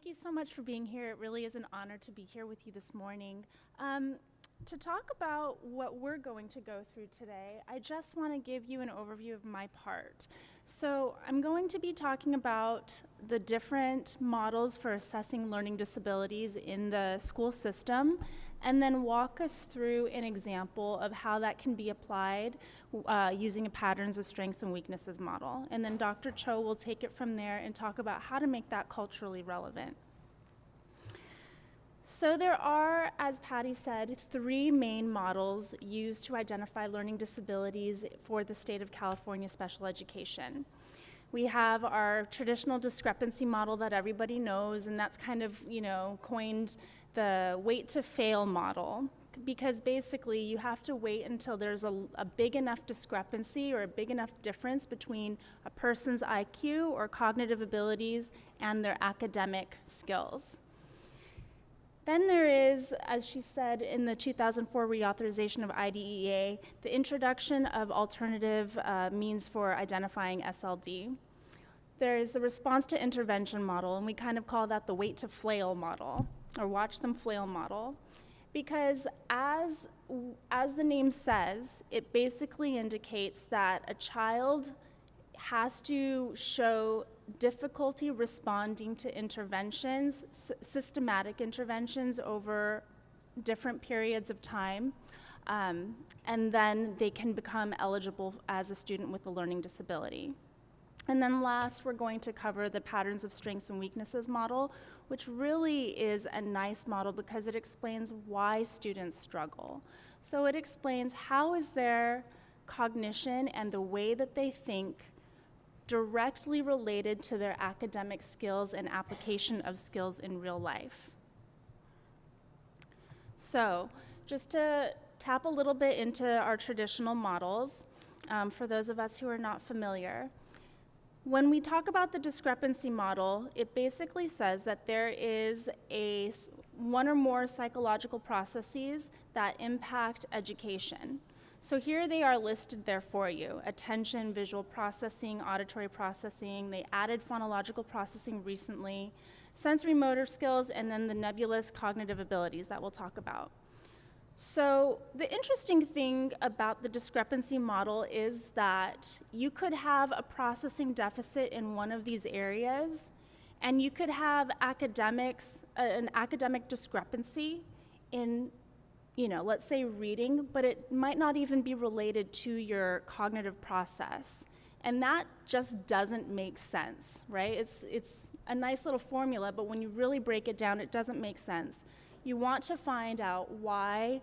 thank you so much for being here. It really is an honor to be here with you this morning. To talk about what we're going to go through today, I just want to give you an overview of my part. So I'm going to be talking about the different models for assessing learning disabilities in the school system, and then walk us through an example of how that can be applied using a patterns of strengths and weaknesses model. And then Dr. Cho will take it from there and talk about how to make that culturally relevant. So there are, as Patty said, 3 main models used to identify learning disabilities for the state of California special education. We have our traditional discrepancy model that everybody knows, and that's kind of, coined the wait to fail model, because basically you have to wait until there's a big enough discrepancy or a big enough difference between a person's IQ or cognitive abilities and their academic skills. Then there is, as she said in the 2004 reauthorization of IDEA, the introduction of alternative means for identifying SLD. There is the response to intervention model, and we kind of call that the wait to flail model, or watch them flail model, because as the name says, it basically indicates that a child has to show difficulty responding to interventions, systematic interventions over different periods of time, and then they can become eligible as a student with a learning disability. And then last, we're going to cover the patterns of strengths and weaknesses model, which really is a nice model because it explains why students struggle. So it explains how is their cognition and the way that they think directly related to their academic skills and application of skills in real life. So just to tap a little bit into our traditional models, for those of us who are not familiar, when we talk about the discrepancy model, it basically says that there is one or more psychological processes that impact education. So here they are listed there for you: attention, visual processing, auditory processing. They added phonological processing recently, sensory motor skills, and then the nebulous cognitive abilities that we'll talk about. So the interesting thing about the discrepancy model is that you could have a processing deficit in one of these areas, and you could have an academic discrepancy in, let's say reading, but it might not even be related to your cognitive process. And that just doesn't make sense, right? It's a nice little formula, but when you really break it down, it doesn't make sense. You want to find out why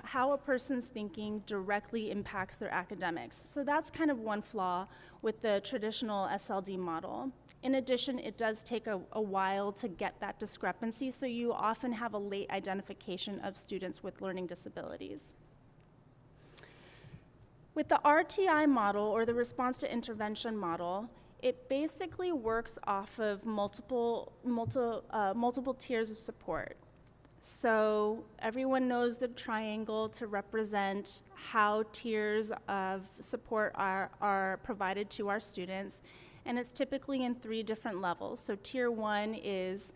how a person's thinking directly impacts their academics. So that's kind of one flaw with the traditional SLD model. In addition, it does take a while to get that discrepancy, so you often have a late identification of students with learning disabilities. With the RTI model, or the response to intervention model, it basically works off of multiple tiers of support. So everyone knows the triangle to represent how tiers of support are provided to our students, and it's typically in 3 different levels. So tier 1 is,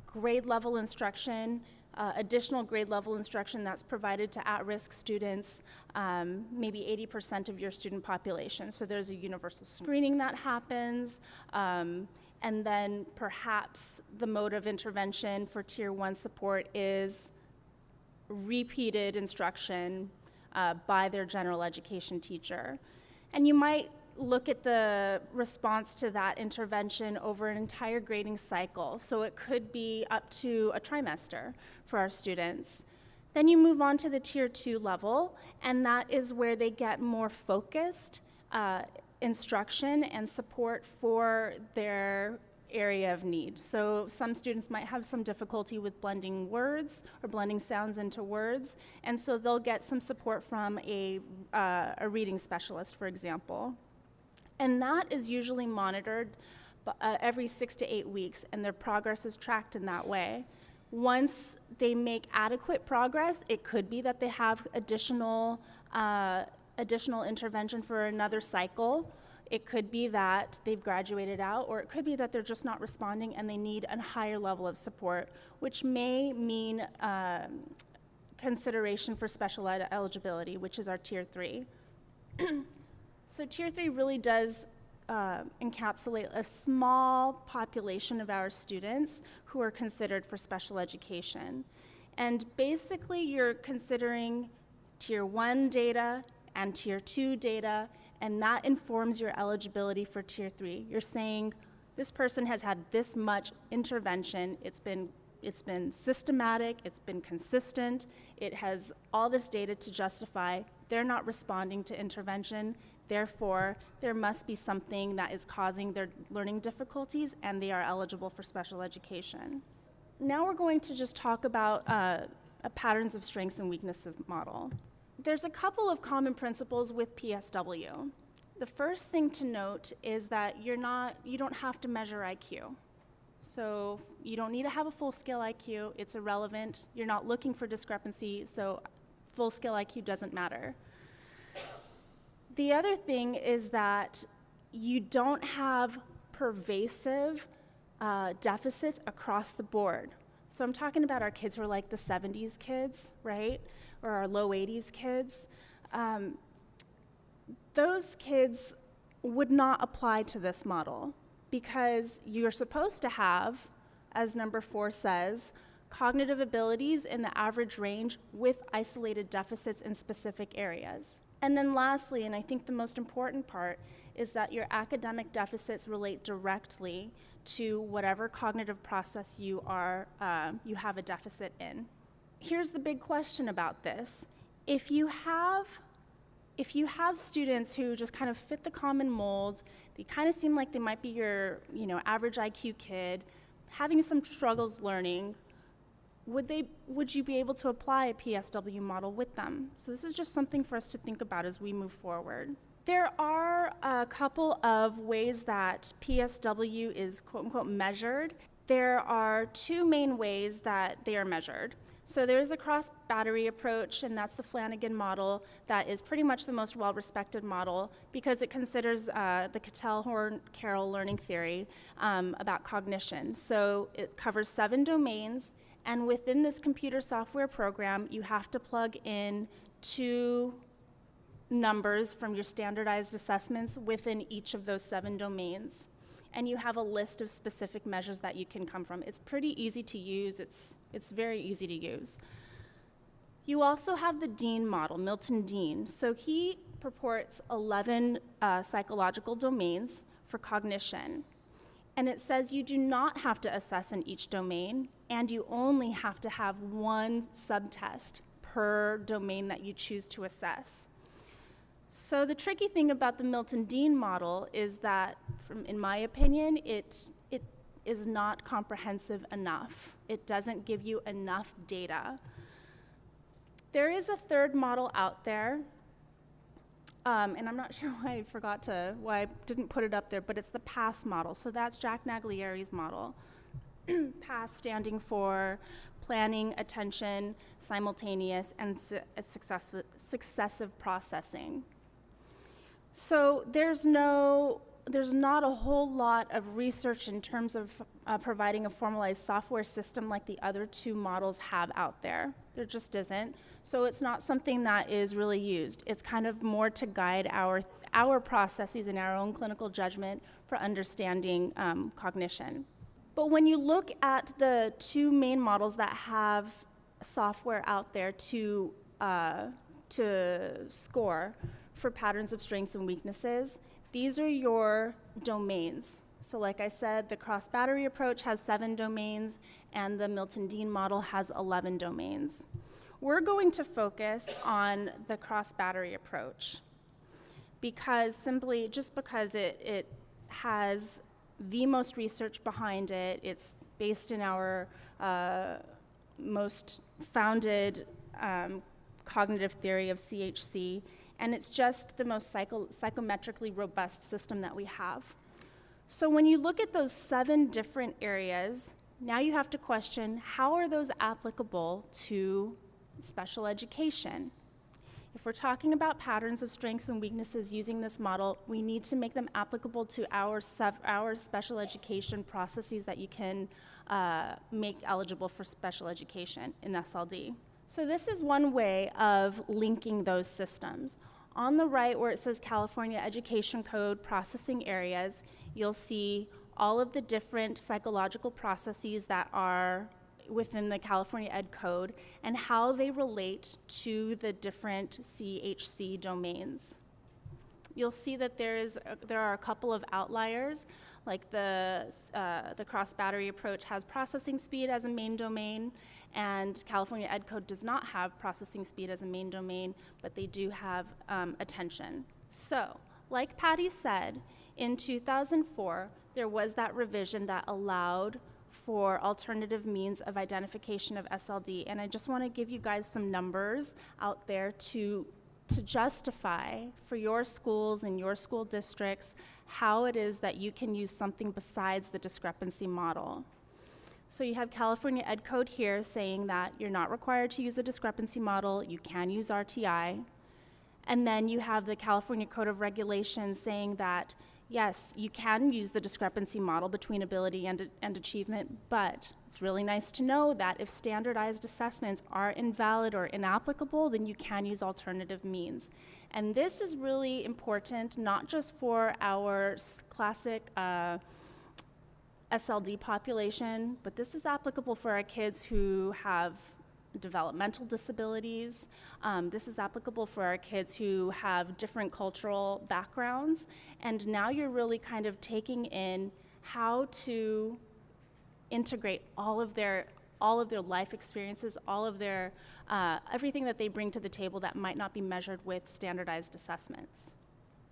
grade level instruction, additional grade level instruction that's provided to at-risk students, maybe 80% of your student population. So there's a universal screening that happens, and then perhaps the mode of intervention for tier 1 support is repeated instruction by their general education teacher. And you might look at the response to that intervention over an entire grading cycle. So it could be up to a trimester for our students. Then you move on to the tier 2 level, and that is where they get more focused instruction and support for their area of need. So some students might have some difficulty with blending words or blending sounds into words, and so they'll get some support from a reading specialist, for example. And that is usually monitored every 6 to 8 weeks, and their progress is tracked in that way. Once they make adequate progress, it could be that they have additional intervention for another cycle. It could be that they've graduated out, or it could be that they're just not responding and they need a higher level of support, which may mean consideration for special ed eligibility, which is our Tier 3. So Tier 3 really does encapsulate a small population of our students who are considered for special education. And basically, you're considering Tier 1 data and Tier 2 data, and that informs your eligibility for Tier 3. You're saying, this person has had this much intervention, it's been systematic, it's been consistent, it has all this data to justify they're not responding to intervention, therefore there must be something that is causing their learning difficulties and they are eligible for special education. Now we're going to just talk about a patterns of strengths and weaknesses model. There's a couple of common principles with PSW. The first thing to note is that you don't have to measure IQ. So you don't need to have a full-scale IQ, it's irrelevant. You're not looking for discrepancy, so full-scale IQ doesn't matter. The other thing is that you don't have pervasive deficits across the board. So I'm talking about our kids who are like the 70s kids, right? Or our low 80s kids. Those kids would not apply to this model because you're supposed to have, as number 4 says, cognitive abilities in the average range with isolated deficits in specific areas. And then lastly, and I think the most important part, is that your academic deficits relate directly to whatever cognitive process you have a deficit in. Here's the big question about this. If you have students who just kind of fit the common mold, they kind of seem like they might be your average IQ kid, having some struggles learning, would you be able to apply a PSW model with them? So this is just something for us to think about as we move forward. There are a couple of ways that PSW is quote-unquote measured. There are 2 main ways that they are measured. So there's the cross-battery approach, and that's the Flanagan model that is pretty much the most well-respected model because it considers the Cattell-Horn-Carroll learning theory about cognition. So it covers 7 domains, and within this computer software program, you have to plug in 2 numbers from your standardized assessments within each of those 7 domains. And you have a list of specific measures that you can come from. It's pretty easy to use. It's very easy to use. You also have the Dean model, Milton Dean. So he purports 11 psychological domains for cognition. And it says you do not have to assess in each domain, and you only have to have 1 subtest per domain that you choose to assess. So the tricky thing about the Milton Dean model is that, in my opinion, it is not comprehensive enough. It doesn't give you enough data. There is a 3rd model out there, and I'm not sure why I didn't put it up there, but it's the PASS model. So that's Jack Naglieri's model. PASS standing for planning, attention, simultaneous, and successive processing. So there's not a whole lot of research in terms of providing a formalized software system like the other 2 models have out there. There just isn't. So it's not something that is really used. It's kind of more to guide our processes and our own clinical judgment for understanding cognition. But when you look at the 2 main models that have software out there to score for patterns of strengths and weaknesses, these are your domains. So like I said, the cross-battery approach has 7 domains, and the Milton Dean model has 11 domains. We're going to focus on the cross-battery approach because it has the most research behind it. It's based in our most founded cognitive theory of CHC, and it's just the most psychometrically robust system that we have. So when you look at those 7 different areas, now you have to question, how are those applicable to special education? If we're talking about patterns of strengths and weaknesses using this model, we need to make them applicable to our special education processes that you can make eligible for special education in SLD. So this is one way of linking those systems. On the right, where it says California Education Code processing areas, you'll see all of the different psychological processes that are within the California Ed Code and how they relate to the different CHC domains. You'll see that there are a couple of outliers, like the cross-battery approach has processing speed as a main domain, and California Ed Code does not have processing speed as a main domain, but they do have attention. So, like Patty said, in 2004, there was that revision that allowed for alternative means of identification of SLD, and I just want to give you guys some numbers out there to justify for your schools and your school districts how it is that you can use something besides the discrepancy model. So you have California Ed Code here saying that you're not required to use a discrepancy model, you can use RTI. And then you have the California Code of Regulations saying that, yes, you can use the discrepancy model between ability and achievement, but it's really nice to know that if standardized assessments are invalid or inapplicable, then you can use alternative means. And this is really important, not just for our classic SLD population, but this is applicable for our kids who have developmental disabilities. This is applicable for our kids who have different cultural backgrounds. And now you're really kind of taking in how to integrate all of their life experiences, all of their, everything that they bring to the table that might not be measured with standardized assessments.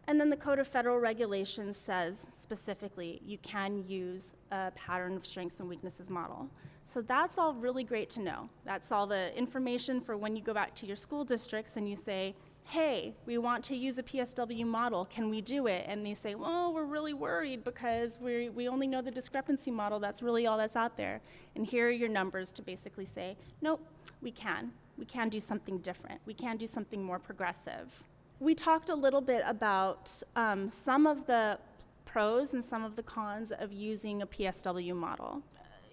And then the Code of Federal Regulations says specifically you can use a pattern of strengths and weaknesses model. So that's all really great to know. That's all the information for when you go back to your school districts and you say, hey, we want to use a PSW model, can we do it? And they say, well, we're really worried because we only know the discrepancy model, that's really all that's out there. And here are your numbers to basically say, nope, we can. We can do something different. We can do something more progressive. We talked a little bit about some of the pros and some of the cons of using a PSW model.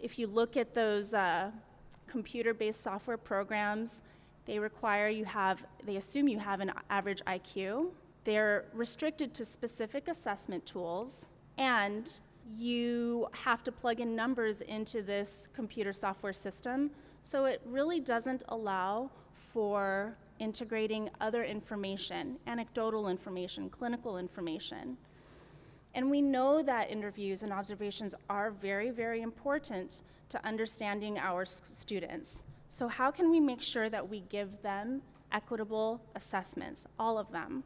If you look at those computer-based software programs, they assume you have an average IQ. They're restricted to specific assessment tools, and you have to plug in numbers into this computer software system, so it really doesn't allow for integrating other information, anecdotal information, clinical information. And we know that interviews and observations are very, very important to understanding our students. So how can we make sure that we give them equitable assessments, all of them?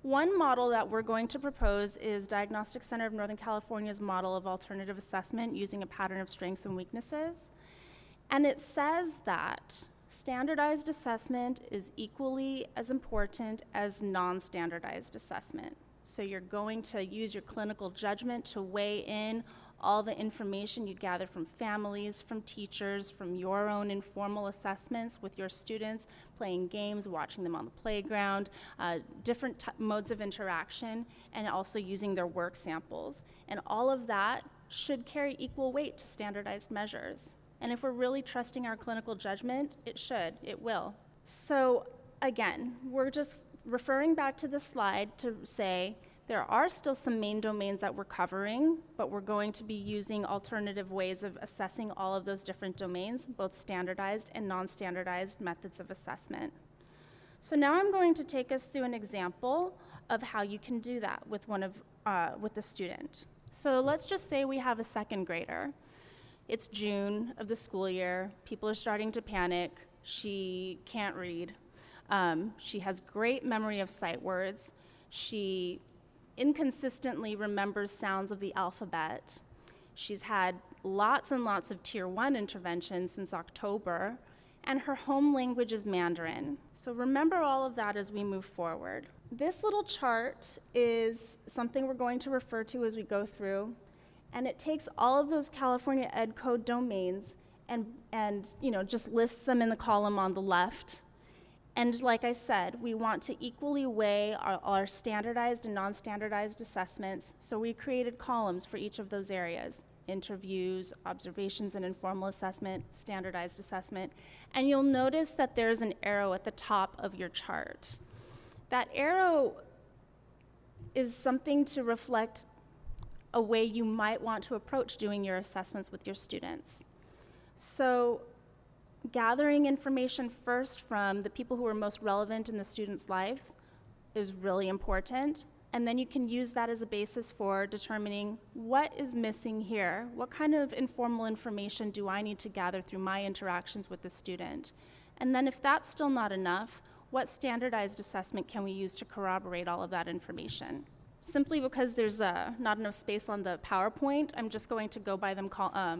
One model that we're going to propose is Diagnostic Center of Northern California's model of alternative assessment using a pattern of strengths and weaknesses. And it says that standardized assessment is equally as important as non-standardized assessment. So you're going to use your clinical judgment to weigh in all the information you gather from families, from teachers, from your own informal assessments with your students, playing games, watching them on the playground, different modes of interaction, and also using their work samples. And all of that should carry equal weight to standardized measures. And if we're really trusting our clinical judgment, it will. So again, we're just referring back to the slide to say there are still some main domains that we're covering, but we're going to be using alternative ways of assessing all of those different domains, both standardized and non-standardized methods of assessment. So now I'm going to take us through an example of how you can do that with with a student. So let's just say we have a second grader. It's June of the school year. People are starting to panic. She can't read. She has great memory of sight words. She inconsistently remembers sounds of the alphabet. She's had lots and lots of Tier 1 interventions since October, and her home language is Mandarin. So remember all of that as we move forward. This little chart is something we're going to refer to as we go through, and it takes all of those California Ed Code domains and just lists them in the column on the left. And like I said, we want to equally weigh our standardized and non-standardized assessments, so we created columns for each of those areas: interviews, observations and informal assessment, standardized assessment. And you'll notice that there's an arrow at the top of your chart. That arrow is something to reflect a way you might want to approach doing your assessments with your students. So gathering information first from the people who are most relevant in the student's life is really important. And then you can use that as a basis for determining what is missing here. What kind of informal information do I need to gather through my interactions with the student? And then if that's still not enough, what standardized assessment can we use to corroborate all of that information? Simply because there's not enough space on the PowerPoint, I'm just going to go by them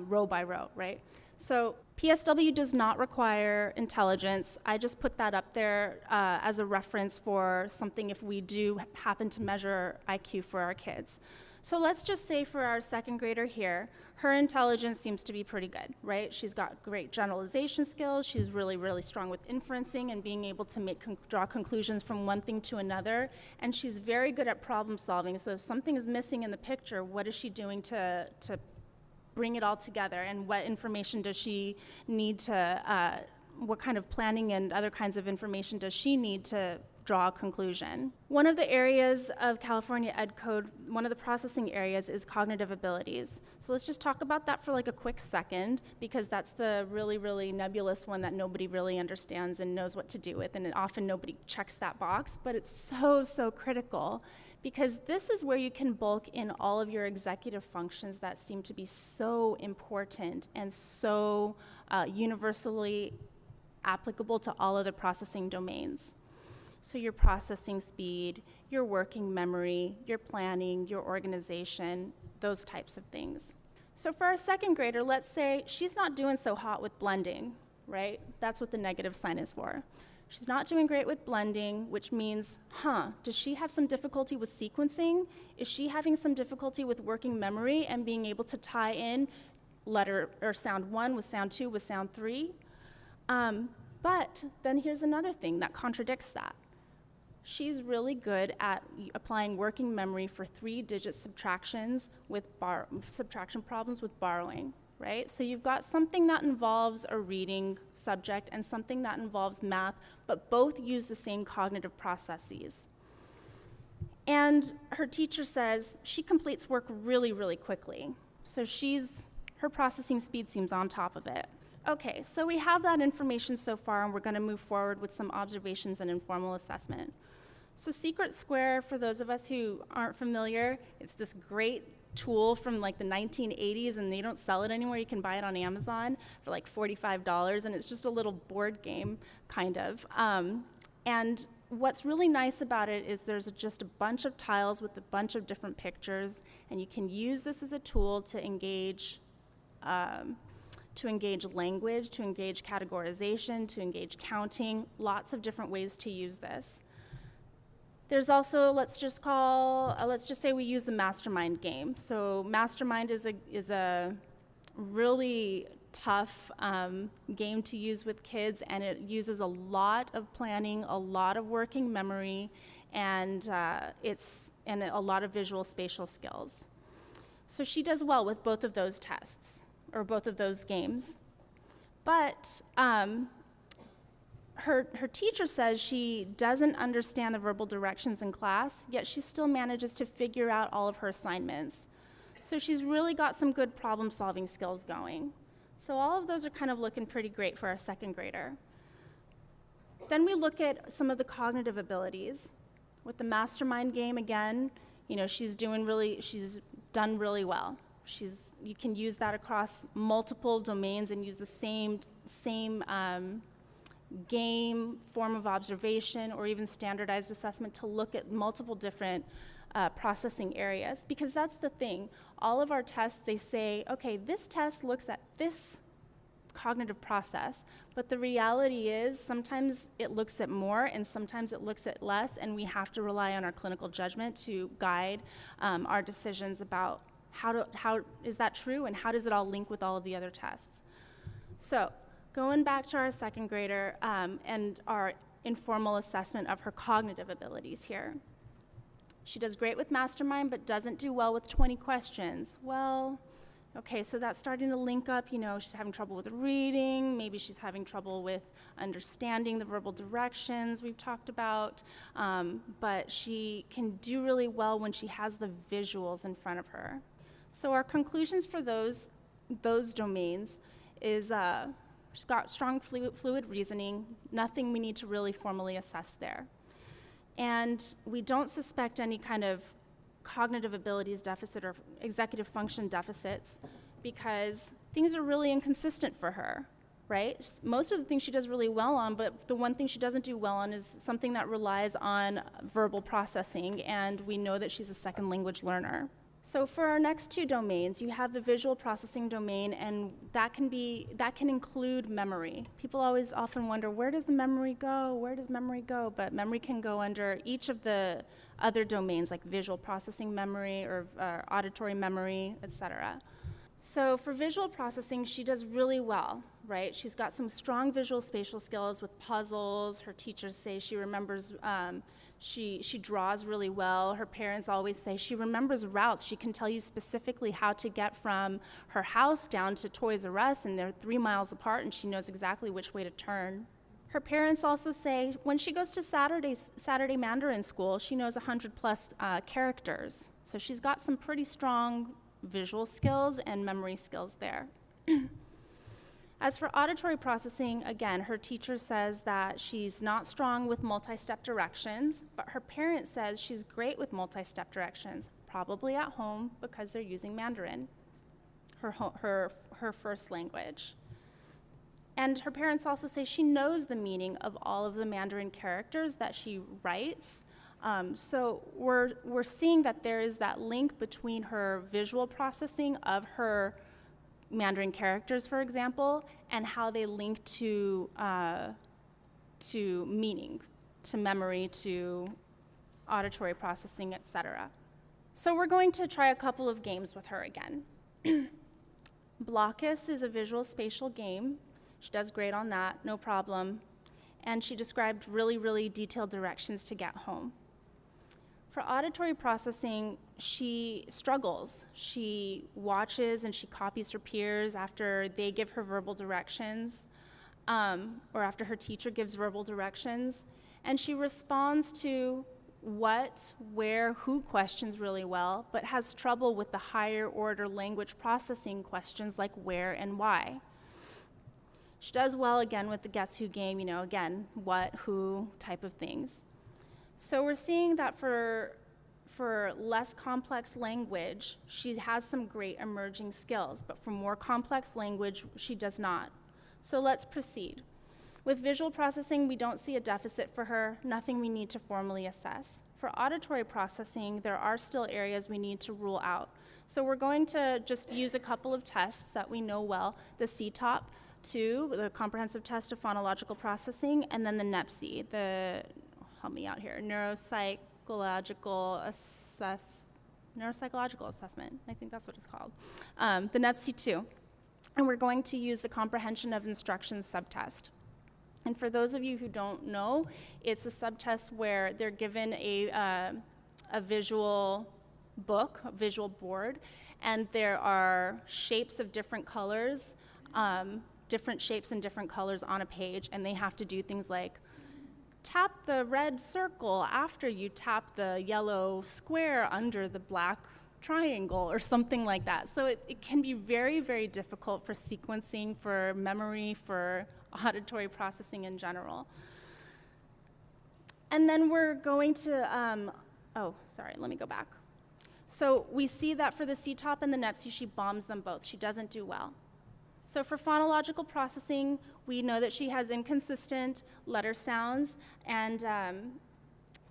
row by row, right? So PSW does not require intelligence. I just put that up there as a reference for something if we do happen to measure IQ for our kids. So let's just say for our second grader here, her intelligence seems to be pretty good, right? She's got great generalization skills. She's really, really strong with inferencing and being able to draw conclusions from one thing to another. And she's very good at problem solving. So if something is missing in the picture, what is she doing to bring it all together, and what information does she need to, what kind of planning and other kinds of information does she need to draw a conclusion? One of the areas of California Ed Code, one of the processing areas, is cognitive abilities. So let's just talk about that for like a quick second, because that's the really, really nebulous one that nobody really understands and knows what to do with, and often nobody checks that box, but it's so, so critical. Because this is where you can bulk in all of your executive functions that seem to be so important and so universally applicable to all other processing domains. So your processing speed, your working memory, your planning, your organization, those types of things. So for our second grader, let's say she's not doing so hot with blending, right? That's what the negative sign is for. She's not doing great with blending, which means, does she have some difficulty with sequencing? Is she having some difficulty with working memory and being able to tie in letter or sound 1 with sound 2 with sound 3? But then here's another thing that contradicts that. She's really good at applying working memory for 3-digit subtractions with subtraction problems with borrowing. Right? So you've got something that involves a reading subject and something that involves math, but both use the same cognitive processes. And her teacher says she completes work really, really quickly. So her processing speed seems on top of it. Okay, so we have that information so far, and we're going to move forward with some observations and informal assessment. So Secret Square, for those of us who aren't familiar, it's this great tool from like the 1980s, and they don't sell it anymore. You can buy it on Amazon for like $45, and it's just a little board game, kind of. And what's really nice about it is there's just a bunch of tiles with a bunch of different pictures, and you can use this as a tool to engage language, to engage categorization, to engage counting, lots of different ways to use this. There's also, let's just say we use the mastermind game. So mastermind is a really tough game to use with kids, and it uses a lot of planning, a lot of working memory, and a lot of visual spatial skills. So she does well with both of those tests, or both of those games. But her teacher says she doesn't understand the verbal directions in class, yet she still manages to figure out all of her assignments. So she's really got some good problem-solving skills going. So all of those are kind of looking pretty great for our second grader. Then we look at some of the cognitive abilities. With the mastermind game, again, she's done really well. You can use that across multiple domains and use the same game, form of observation, or even standardized assessment to look at multiple different processing areas. Because that's the thing. All of our tests, they say, okay, this test looks at this cognitive process, but the reality is sometimes it looks at more and sometimes it looks at less, and we have to rely on our clinical judgment to guide our decisions about how is that true and how does it all link with all of the other tests. So Going back to our second grader and our informal assessment of her cognitive abilities here. She does great with Mastermind, but doesn't do well with 20 questions. Well, okay, so that's starting to link up, she's having trouble with reading, maybe she's having trouble with understanding the verbal directions we've talked about, but she can do really well when she has the visuals in front of her. So our conclusions for those domains is she's got strong fluid reasoning, nothing we need to really formally assess there. And we don't suspect any kind of cognitive abilities deficit or executive function deficits because things are really inconsistent for her, right? Most of the things she does really well on, but the one thing she doesn't do well on is something that relies on verbal processing, and we know that she's a second language learner. So for our next two domains, you have the visual processing domain, and that can include memory. People often wonder, where does the memory go? Where does memory go? But memory can go under each of the other domains, like visual processing memory or auditory memory, etc. So for visual processing, she does really well, right? She's got some strong visual spatial skills with puzzles. Her teachers say she remembers. She draws really well. Her parents always say she remembers routes. She can tell you specifically how to get from her house down to Toys R Us, and they're 3 miles apart, and she knows exactly which way to turn. Her parents also say when she goes to Saturday Mandarin school, she knows 100+ characters. So she's got some pretty strong visual skills and memory skills there. As for auditory processing, again, her teacher says that she's not strong with multi-step directions, but her parent says she's great with multi-step directions, probably at home because they're using Mandarin, her first language. And her parents also say she knows the meaning of all of the Mandarin characters that she writes. So we're seeing that there is that link between her visual processing of her Mandarin characters, for example, and how they link to meaning, to memory, to auditory processing, etc. So we're going to try a couple of games with her again. Blockus is a visual spatial game. She does great on that, no problem. And she described really, really detailed directions to get home. For auditory processing, she struggles. She watches and she copies her peers after they give her verbal directions, or after her teacher gives verbal directions, and she responds to what, where, who questions really well, but has trouble with the higher order language processing questions like where and why. She does well again with the guess who game, again, what, who type of things. So we're seeing that for less complex language, she has some great emerging skills, but for more complex language, she does not. So let's proceed. With visual processing, we don't see a deficit for her, nothing we need to formally assess. For auditory processing, there are still areas we need to rule out. So we're going to just use a couple of tests that we know well, the CTOP-2, the Comprehensive Test of Phonological Processing, and then the NEPSI, help me out here, neuropsychological assessment, I think that's what it's called, the NEPSI-2. And we're going to use the comprehension of instructions subtest. And for those of you who don't know, it's a subtest where they're given a visual book, a visual board, and there are shapes of different colors, different shapes and different colors on a page, and they have to do things like tap the red circle after you tap the yellow square under the black triangle or something like that. So it can be very, very difficult for sequencing, for memory, for auditory processing in general. And then we're going to, let me go back. So we see that for the CTOP and the NEPSI, she bombs them both. She doesn't do well. So for phonological processing, we know that she has inconsistent letter sounds and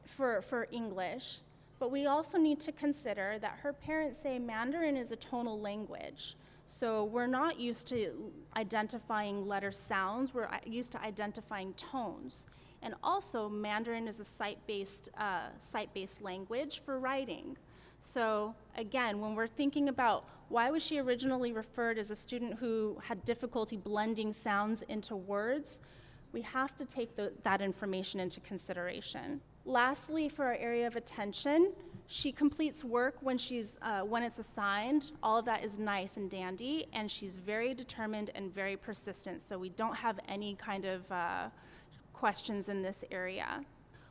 for English. But we also need to consider that her parents say Mandarin is a tonal language. So we're not used to identifying letter sounds, we're used to identifying tones. And also Mandarin is a sight-based language for writing. So again, when we're thinking about why was she originally referred as a student who had difficulty blending sounds into words? We have to take that information into consideration. Lastly, for our area of attention, she completes work when it's assigned. All of that is nice and dandy, and she's very determined and very persistent, so we don't have any kind of questions in this area.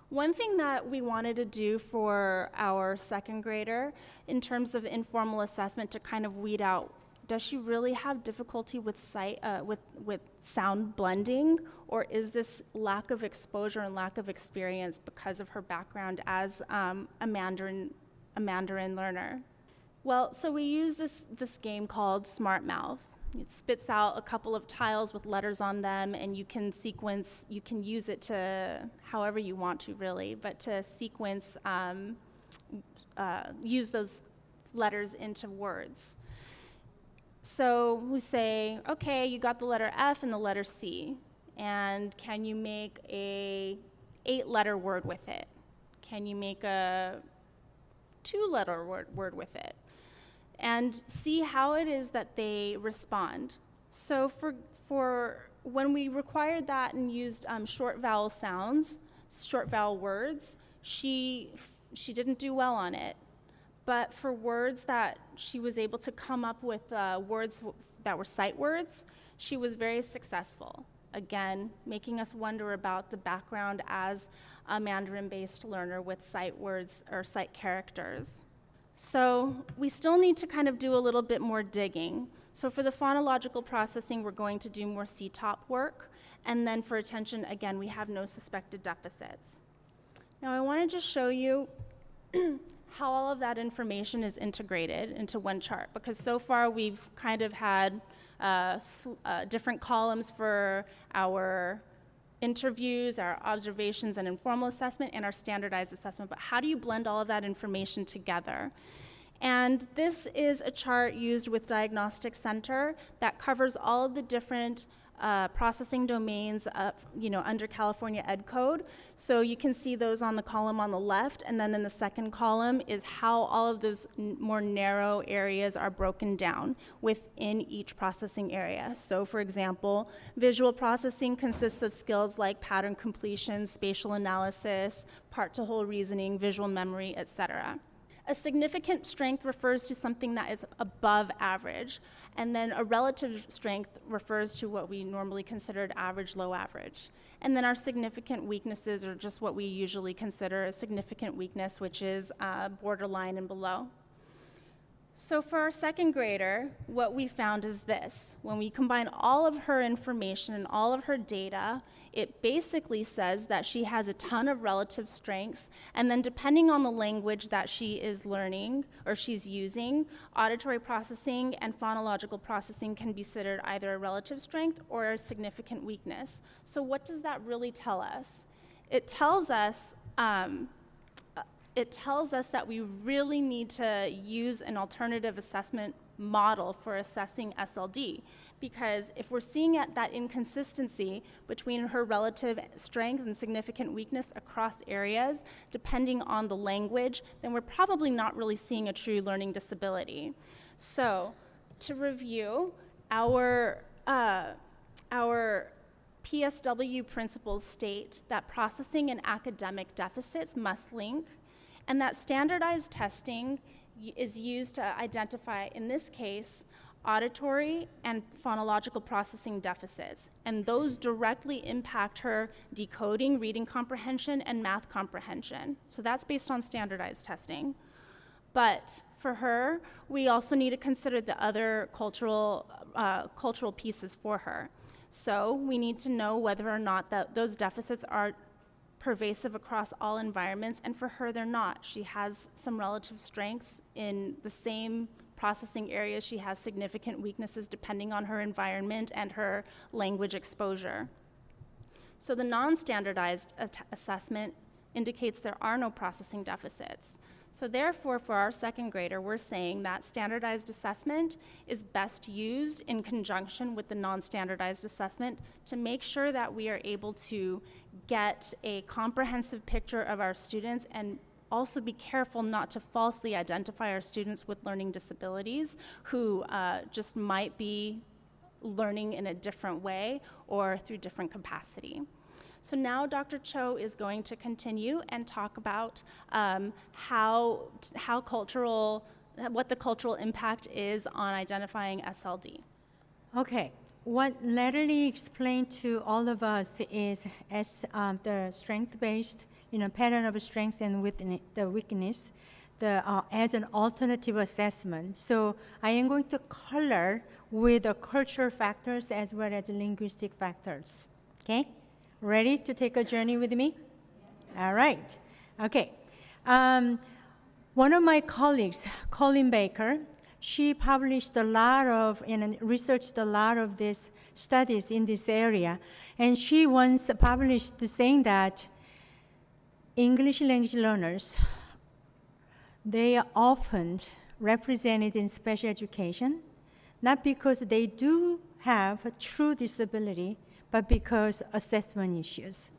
One thing that we wanted to do for our second grader in terms of informal assessment to kind of weed out, does she really have difficulty with sound blending, or is this lack of exposure and lack of experience because of her background as a Mandarin learner? Well, so we use this game called Smart Mouth. It spits out a couple of tiles with letters on them, and you can use it to however you want to, really, but to sequence, use those letters into words. So we say, okay, you got the letter F and the letter C, and can you make a 8-letter word with it? Can you make a 2-letter word with it? And see how it is that they respond. So for when we required that and used short vowel sounds, short vowel words, she didn't do well on it. But for words that she was able to come up with words that were sight words, she was very successful. Again, making us wonder about the background as a Mandarin-based learner with sight words or sight characters. So we still need to kind of do a little bit more digging. So for the phonological processing, we're going to do more CTOP work. And then for attention, again, we have no suspected deficits. Now I want to just show you how all of that information is integrated into one chart, because so far we've kind of had different columns for our interviews, our observations and informal assessment, and our standardized assessment. But how do you blend all of that information together? And this is a chart used with Diagnostic Center that covers all of the different processing domains under California Ed Code. So you can see those on the column on the left, and then in the second column is how all of those more narrow areas are broken down within each processing area. So for example, visual processing consists of skills like pattern completion, spatial analysis, part-to-whole reasoning, visual memory, etc. A significant strength refers to something that is above average, and then a relative strength refers to what we normally considered average, low average. And then our significant weaknesses are just what we usually consider a significant weakness, which is borderline and below. So for our second grader, what we found is this. When we combine all of her information and all of her data, it basically says that she has a ton of relative strengths, and then depending on the language that she is learning or she's using, auditory processing and phonological processing can be considered either a relative strength or a significant weakness. So what does that really tell us? It tells us that we really need to use an alternative assessment model for assessing SLD, because if we're seeing that inconsistency between her relative strength and significant weakness across areas, depending on the language, then we're probably not really seeing a true learning disability. So to review, our PSW principles state that processing and academic deficits must link, and that standardized testing is used to identify, in this case, auditory and phonological processing deficits. And those directly impact her decoding, reading comprehension, and math comprehension. So that's based on standardized testing. But for her, we also need to consider the other cultural pieces for her. So we need to know whether or not those deficits are pervasive across all environments, and for her, they're not. She has some relative strengths in the same processing areas. She has significant weaknesses depending on her environment and her language exposure. So the non-standardized assessment indicates there are no processing deficits. So therefore, for our second grader, we're saying that standardized assessment is best used in conjunction with the non-standardized assessment to make sure that we are able to get a comprehensive picture of our students and also be careful not to falsely identify our students with learning disabilities who just might be learning in a different way or through different capacity. So now Dr. Cho is going to continue and talk about what the cultural impact is on identifying SLD. Okay, what Natalie explained to all of us is as the strength-based, pattern of strengths and the weakness, as an alternative assessment. So I am going to color with the cultural factors as well as linguistic factors. Okay, ready to take a journey with me? All right. Okay. One of my colleagues, Colin Baker, she published a lot of and researched a lot of these studies in this area, and she once published saying that English language learners, they are often represented in special education, not because they do have a true disability, but because assessment issues.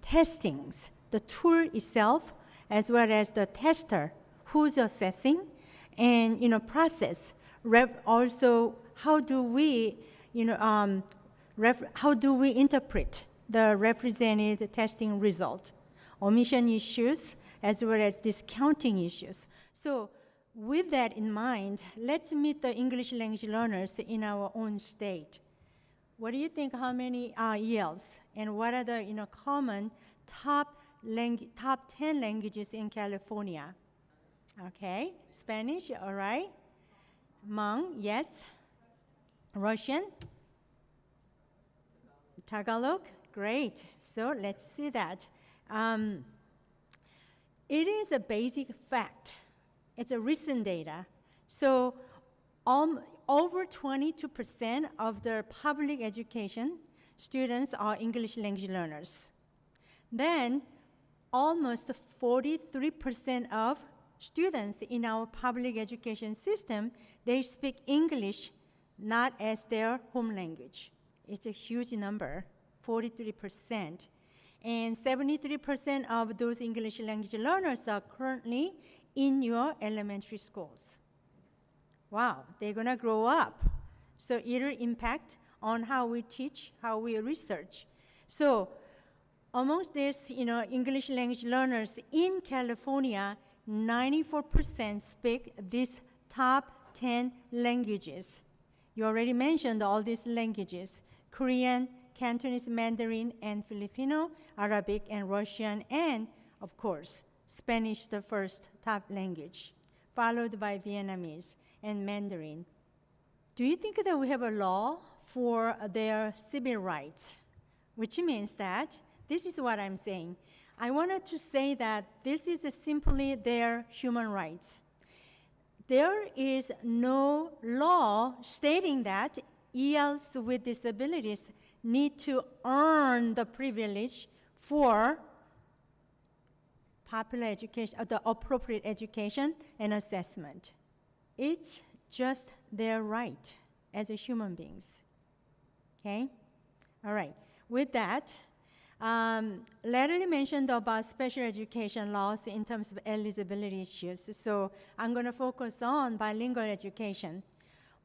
Testings, the tool itself, as well as the tester who's assessing, and process. Also, how do we interpret the represented testing result? Omission issues as well as discounting issues. So with that in mind, let's meet the English language learners in our own state. What do you think, how many ELs, and what are the common top 10 languages in California? Okay, Spanish, all right. Hmong, yes. Russian? Tagalog, great. So let's see that. It is a basic fact. It's a recent data. So over 22% of the public education students are English language learners. Then almost 43% of students in our public education system, they speak English not as their home language. It's a huge number, 43%. And 73% of those English language learners are currently in your elementary schools. Wow, they're gonna grow up. So it'll impact on how we teach, how we research. So amongst these, English language learners in California, 94% speak these top 10 languages. You already mentioned all these languages: Korean, Cantonese, Mandarin, and Filipino, Arabic, and Russian, and, of course, Spanish, the first top language, followed by Vietnamese and Mandarin. Do you think that we have a law for their civil rights? Which means that, this is what I'm saying. I wanted to say that this is simply their human rights. There is no law stating that ELs with disabilities need to earn the privilege for popular education, the appropriate education and assessment. It's just their right as human beings. Okay? All right. With that, Natalie mentioned about special education laws in terms of eligibility issues, so I'm going to focus on bilingual education.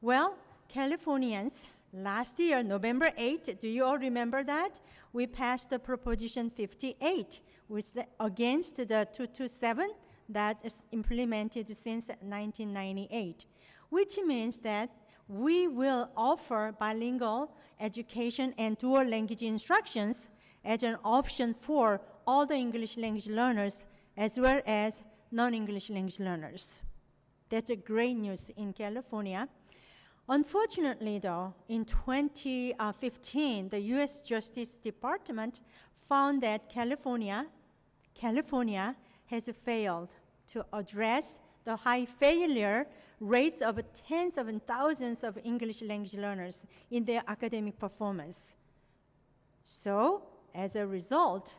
Well, Californians, last year, November 8th, do you all remember that? We passed the Proposition 58, which against the 227 that is implemented since 1998, which means that we will offer bilingual education and dual language instructions as an option for all the English language learners as well as non-English language learners. That's a great news in California. Unfortunately, though, in 2015, the U.S. Justice Department found that California has failed to address the high failure rates of tens of thousands of English language learners in their academic performance. So, as a result,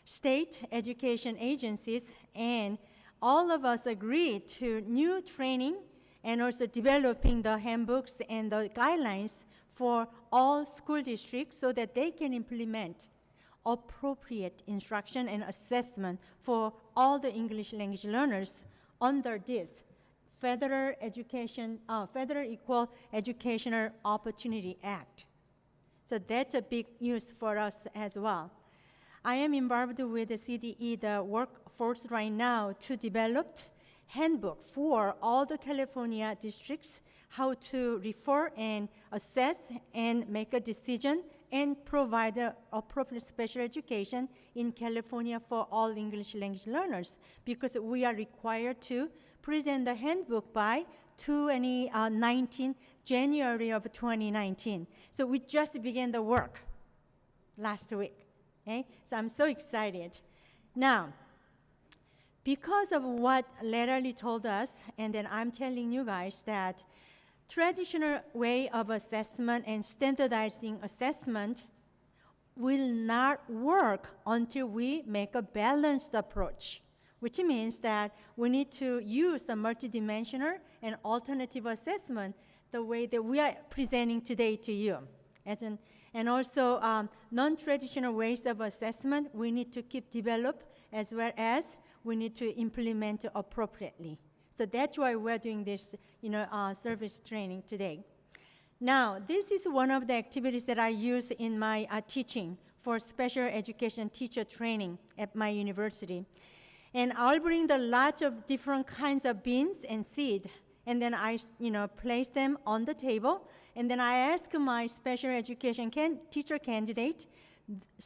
state education agencies and all of us agreed to new training and also developing the handbooks and the guidelines for all school districts so that they can implement appropriate instruction and assessment for all the English language learners under this Federal Equal Educational Opportunity Act. So that's a big news for us as well. I am involved with the CDE, the workforce right now, to develop handbook for all the California districts, how to refer and assess and make a decision and provide appropriate special education in California for all English language learners, because we are required to present the handbook by 2019, January of 2019. So we just began the work last week. Okay? So I'm so excited. Now, because of what Natalie told us, and then I'm telling you guys that traditional way of assessment and standardizing assessment will not work until we make a balanced approach, which means that we need to use the multidimensional and alternative assessment the way that we are presenting today to you. And also non-traditional ways of assessment we need to keep develop, as well as we need to implement appropriately. So that's why we're doing this service training today. Now, this is one of the activities that I use in my teaching for special education teacher training at my university. And I'll bring the lots of different kinds of beans and seed, and then I place them on the table, and then I ask my special education teacher candidate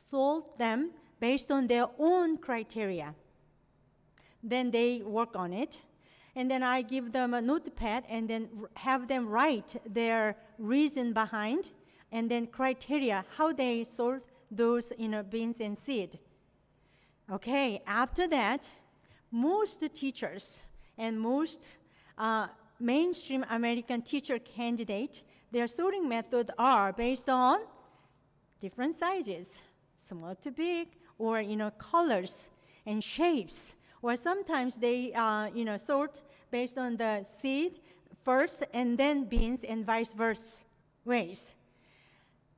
sort them based on their own criteria. Then they work on it, and then I give them a notepad and then have them write their reason behind, and then criteria, how they sort those beans and seed. Okay, after that, most teachers and most mainstream American teacher candidates, their sorting methods are based on different sizes, small to big, or colors and shapes. Or sometimes they sort based on the seed first and then beans, and vice versa ways.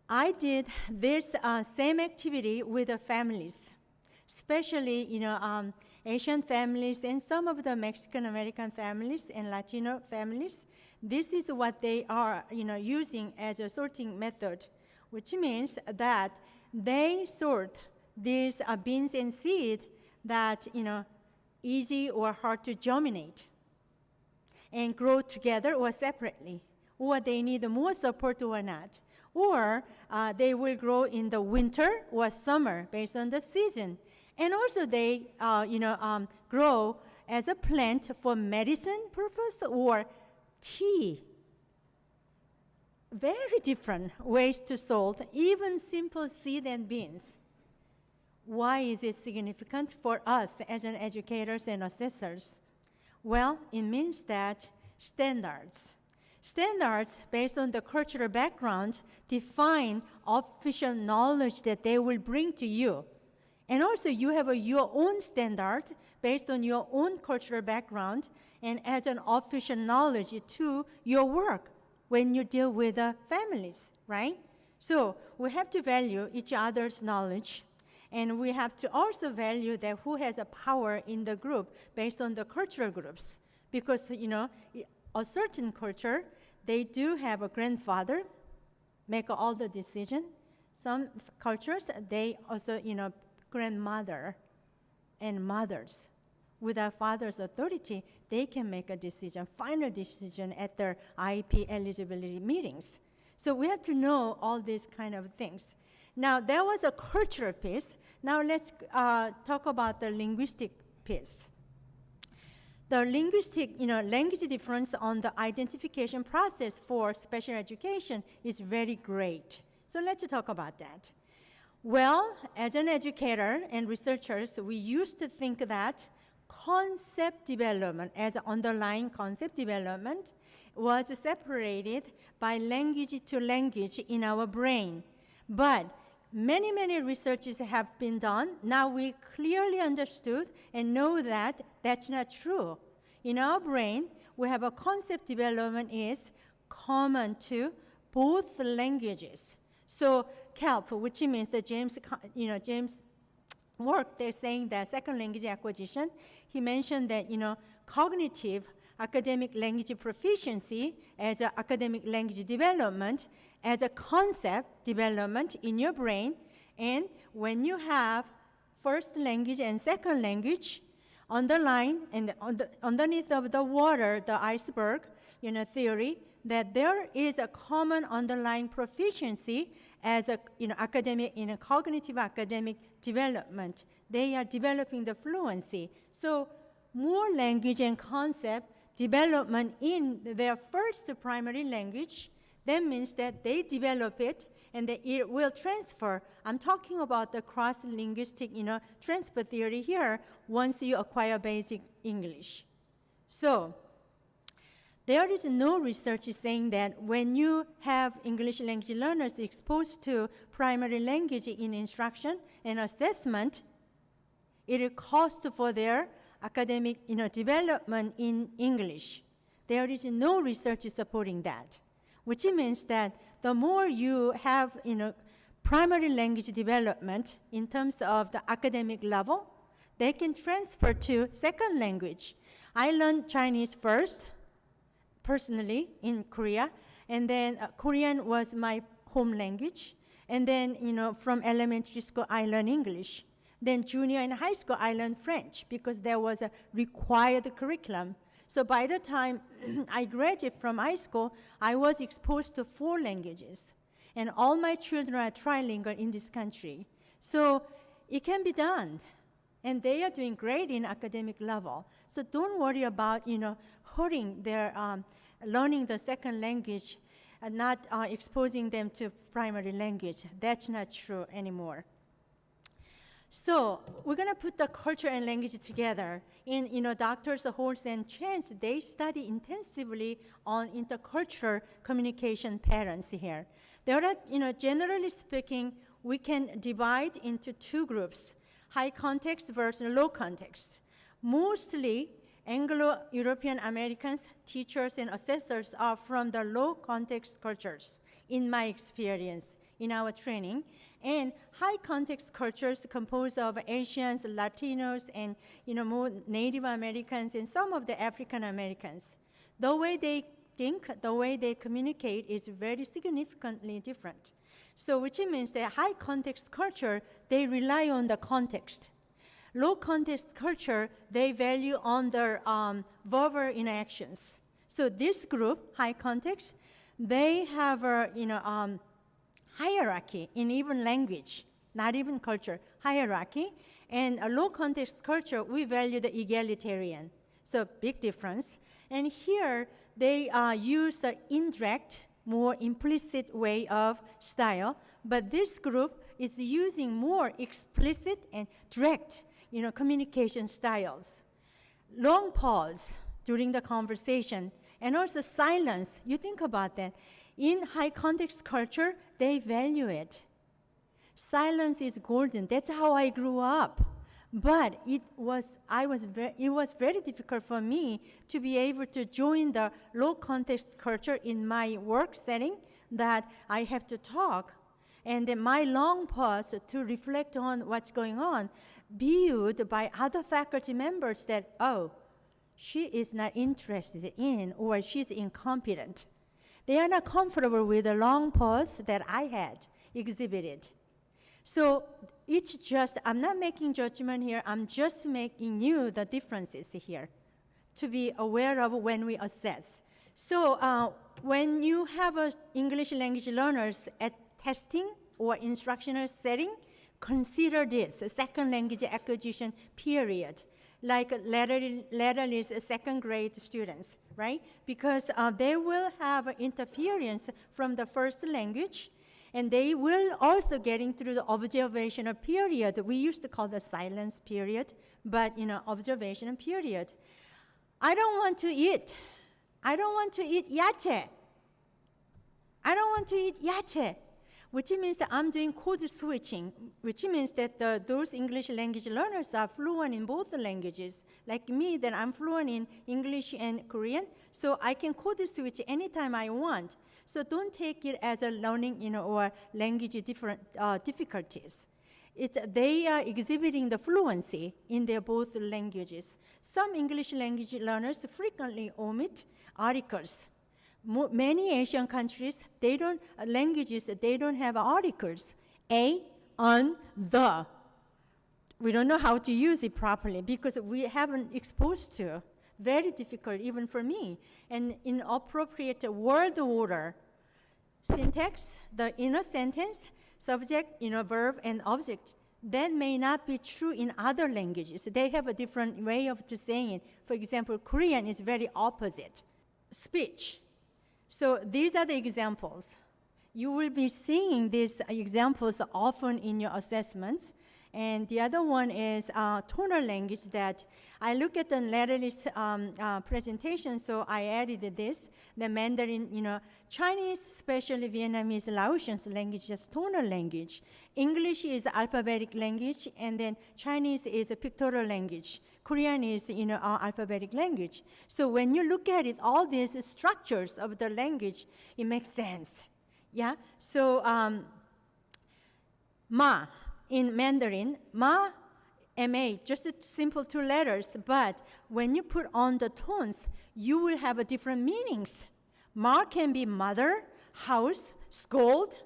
I did this same activity with the families, especially Asian families and some of the Mexican American families and Latino families. This is what they are using as a sorting method, which means that they sort these beans and seed that easy or hard to germinate and grow together or separately, or they need more support or not, or they will grow in the winter or summer based on the season. And also they grow as a plant for medicine purpose or tea. Very different ways to sort even simple seed and beans. Why is it significant for us as an educators and assessors? Well, it means that standards based on the cultural background define official knowledge that they will bring to you. And also you have your own standard based on your own cultural background and as an official knowledge to your work when you deal with families, right? So we have to value each other's knowledge, and we have to also value that who has a power in the group based on the cultural groups. Because, a certain culture, they do have a grandfather make all the decision. Some cultures, they also, grandmother and mothers. With our father's authority, they can make a decision, final decision at their IEP eligibility meetings. So we have to know all these kind of things. Now, there was a cultural piece. Now let's talk about the linguistic piece. The linguistic, language difference on the identification process for special education is very great. So let's talk about that. Well, as an educator and researchers, we used to think that concept development, as underlying concept development, was separated by language to language in our brain. But many, many researches have been done. Now we clearly understood and know that that's not true. In our brain, we have a concept development is common to both languages. So CALP, which means the James work, they're saying that second language acquisition, he mentioned that, cognitive academic language proficiency as a academic language development, as a concept development in your brain. And when you have first language and second language underlying and underneath of the water, the iceberg, theory, that there is a common underlying proficiency as a, academic, cognitive academic development. They are developing the fluency. So more language and concept development in their first primary language, that means that they develop it and that it will transfer. I'm talking about the cross-linguistic, transfer theory here once you acquire basic English. So there is no research saying that when you have English language learners exposed to primary language in instruction and assessment, it will cost for their academic, development in English. There is no research supporting that, which means that the more you have, primary language development in terms of the academic level, they can transfer to second language. I learned Chinese first, personally, in Korea, and then Korean was my home language, and then, from elementary school, I learned English. Then junior and high school, I learned French because there was a required curriculum. So by the time I graduated from high school, I was exposed to 4 languages. And all my children are trilingual in this country. So it can be done. And they are doing great in academic level. So don't worry about, hurting their learning the second language and not exposing them to primary language. That's not true anymore. So we're going to put the culture and language together. In, Doctors Holtz and Chance, they study intensively on intercultural communication patterns here. There are, generally speaking, we can divide into 2 groups, high context versus low context. Mostly, Anglo-European Americans, teachers and assessors are from the low context cultures, in my experience, in our training. And high context cultures composed of Asians, Latinos, and more Native Americans and some of the African Americans. The way they think, the way they communicate is very significantly different. So which means that high context culture, they rely on the context. Low context culture, they value on their verbal interactions. So this group, high context, they have a hierarchy in even language, not even culture, hierarchy. And a low context culture, we value the egalitarian. So big difference. And here, they use the indirect, more implicit way of style. But this group is using more explicit and direct, communication styles. Long pause during the conversation, and also silence. You think about that. In high context culture, they value it. Silence is golden. That's how I grew up. But it was very difficult for me to be able to join the low context culture in my work setting, that I have to talk. And then my long pause to reflect on what's going on, viewed by other faculty members that, oh, she is not interested in, or she's incompetent. They are not comfortable with the long pause that I had exhibited. So it's just, I'm not making judgment here, I'm just making you the differences here to be aware of when we assess. So when you have English language learners at testing or instructional setting, consider this, a second language acquisition period, like laterally second grade students, right? Because they will have interference from the first language, and they will also getting through the observational period. We used to call the silence period, but observational period. I don't want to eat. I don't want to eat yache. I don't want to eat yache. which means that I'm doing code switching, which means that those English language learners are fluent in both languages. Like me, that I'm fluent in English and Korean, so I can code switch anytime I want. So don't take it as a learning, or language difficulties. They are exhibiting the fluency in their both languages. Some English language learners frequently omit articles. Many Asian countries, they don't have articles. A, on, the. We don't know how to use it properly because we haven't exposed to. Very difficult even for me. And inappropriate word order. Syntax, the inner sentence, subject, verb, and object. That may not be true in other languages. They have a different way of saying it. For example, Korean is very opposite. Speech. So these are the examples. You will be seeing these examples often in your assessments. And the other one is tonal language that I look at the Natalie's presentation, so I added this. The Mandarin, Chinese, especially Vietnamese, Laotian language is tonal language. English is alphabetic language, and then Chinese is a pictorial language. Korean is, alphabetic language. So when you look at it, all these structures of the language, it makes sense. Yeah. So ma. In Mandarin, ma, ma, just a simple 2 letters, but when you put on the tones, you will have different meanings. Ma can be mother, house, scold,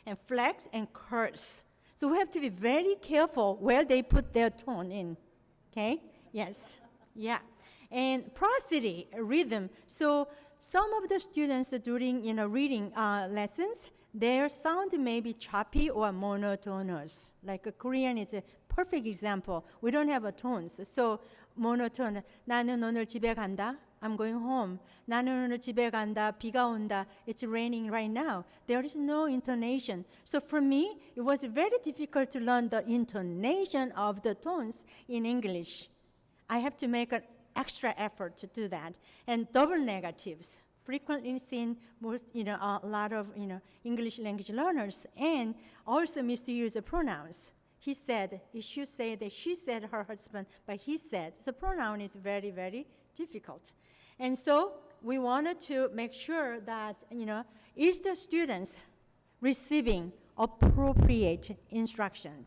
and flex, and curse. So we have to be very careful where they put their tone in, okay? Yes, yeah. And prosody, rhythm. So some of the students during, reading lessons, their sound may be choppy or monotonous. Like Korean is a perfect example. We don't have tones. So monotone. 나는 오늘 집에 간다. I'm going home. 나는 오늘 집에 간다. 비가 온다. It's raining right now. There is no intonation. So for me, it was very difficult to learn the intonation of the tones in English. I have to make an extra effort to do that. And double negatives. Frequently seen most, a lot of, English language learners, and also misuse the pronouns. He said, it should say that she said her husband, but he said. So pronoun is very, very difficult. And so we wanted to make sure that, is the students receiving appropriate instruction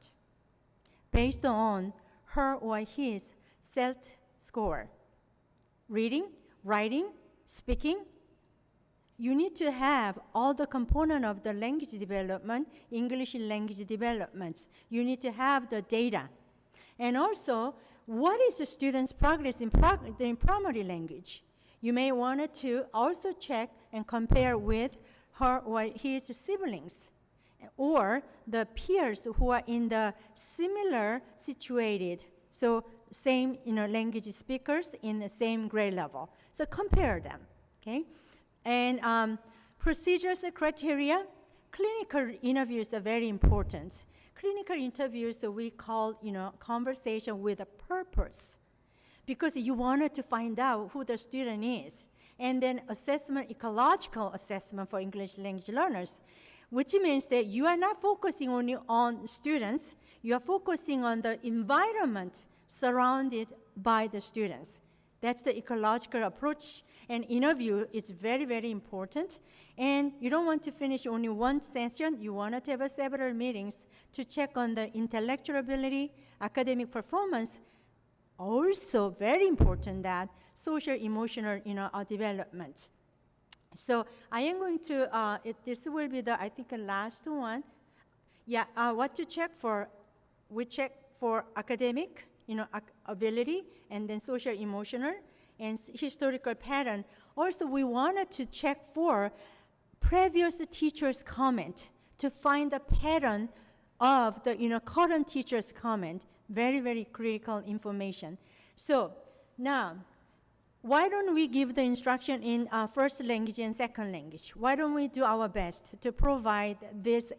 based on her or his self-score. Reading, writing, speaking. You need to have all the component of the language development, English language developments. You need to have the data. And also, what is the student's progress in primary language? You may want to also check and compare with her or his siblings or the peers who are in the similar situated, so same language speakers in the same grade level. So compare them, okay? And procedures and criteria, clinical interviews are very important. Clinical interviews we call, conversation with a purpose, because you wanted to find out who the student is. And then assessment, ecological assessment for English language learners, which means that you are not focusing only on students, you are focusing on the environment surrounded by the students. That's the ecological approach. And interview is very, very important. And you don't want to finish only one session. You want to have several meetings to check on the intellectual ability, academic performance. Also, very important that social, emotional, development. So I am going to, this will be the, I think, the last one. Yeah, what to check for? We check for academic, ability, and then social, emotional, and historical pattern. Also, we wanted to check for previous teacher's comment to find the pattern of the current teacher's comment. Very, very critical information. So now, why don't we give the instruction in first language and second language? Why don't we do our best to provide this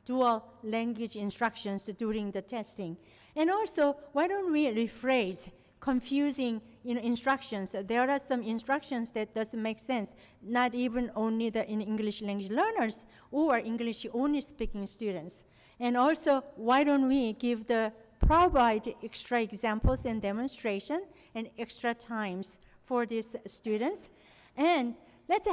dual language instructions during the testing? And also, why don't we rephrase confusing instructions. There are some instructions that doesn't make sense, not even only the English language learners or English only speaking students. And also, why don't we provide extra examples and demonstration and extra times for these students? And let's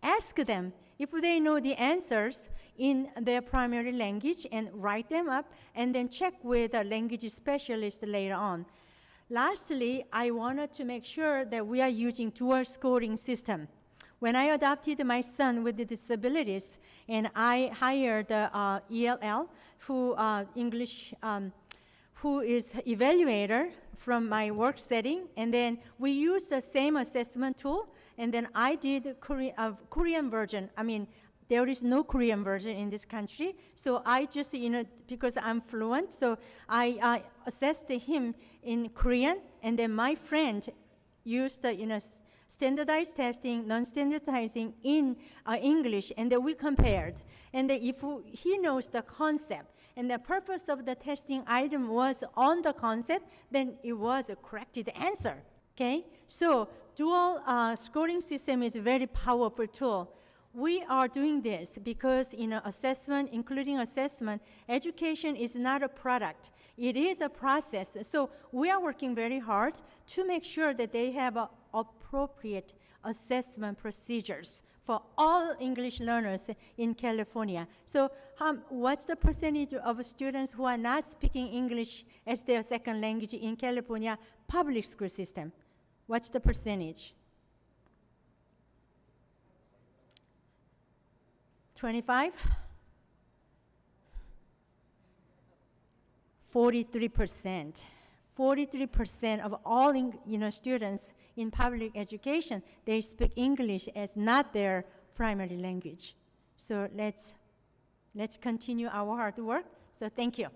ask them if they know the answers in their primary language and write them up and then check with a language specialist later on. Lastly, I wanted to make sure that we are using dual scoring system. When I adopted my son with the disabilities and I hired ELL who is evaluator from my work setting, and then we used the same assessment tool, and then I did Korean version. I mean, there is no Korean version in this country, so I just, because I'm fluent, so I assessed him in Korean, and then my friend used the, standardized testing, non-standardizing in English, and then we compared. And then if he knows the concept, and the purpose of the testing item was on the concept, then it was a corrected answer, okay? So dual scoring system is a very powerful tool. We are doing this because assessment, including assessment, education is not a product. It is a process. So we are working very hard to make sure that they have appropriate assessment procedures for all English learners in California. So what's the percentage of students who are not speaking English as their second language in California public school system? What's the percentage? 25? 43%. 43% of all students in public education, they speak English as not their primary language. So let's continue our hard work. So thank you.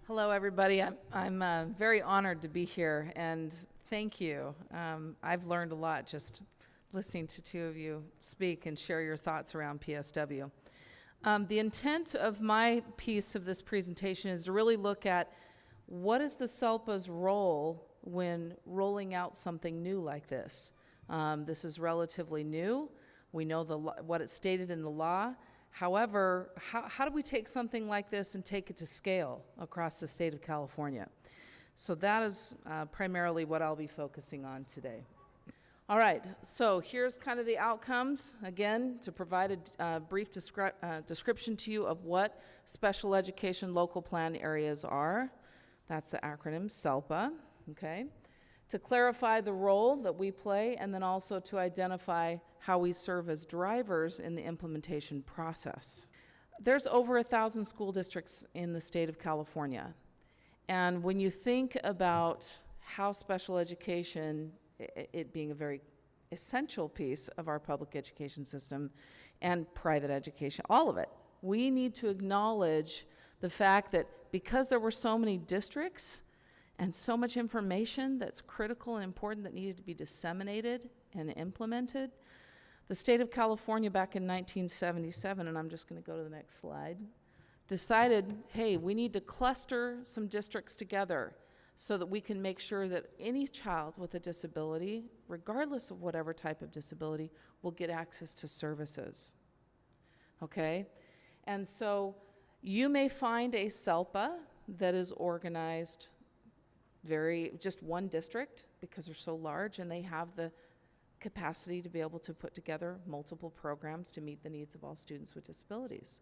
Hello, everybody. I'm very honored to be here, and thank you. I've learned a lot just listening to two of you speak and share your thoughts around PSW. The intent of my piece of this presentation is to really look at what is the SELPA's role when rolling out something new like this. This is relatively new. We know what it's stated in the law. However, how do we take something like this and take it to scale across the state of California? So that is primarily what I'll be focusing on today. All right, so here's kind of the outcomes, again, to provide a brief description to you of what special education local plan areas are. That's the acronym SELPA, okay? To clarify the role that we play, and then also to identify how we serve as drivers in the implementation process. There's over 1,000 school districts in the state of California. And when you think about how special education, it being a very essential piece of our public education system and private education, all of it, we need to acknowledge the fact that because there were so many districts and so much information that's critical and important that needed to be disseminated and implemented, the state of California back in 1977, and I'm just going to go to the next slide, decided, hey, we need to cluster some districts together so that we can make sure that any child with a disability, regardless of whatever type of disability, will get access to services, okay? And so you may find a SELPA that is organized just one district because they're so large and they have the capacity to be able to put together multiple programs to meet the needs of all students with disabilities.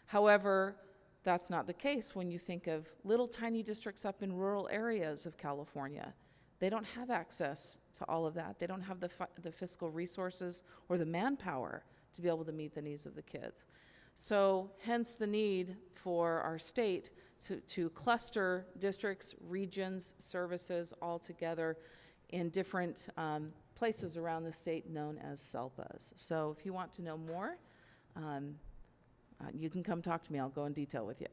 However, that's not the case when you think of little tiny districts up in rural areas of California. They don't have access to all of that. They don't have the fiscal resources or the manpower to be able to meet the needs of the kids. So hence the need for our state to cluster districts, regions, services all together in different places around the state known as SELPAs. So if you want to know more, you can come talk to me. I'll go in detail with you.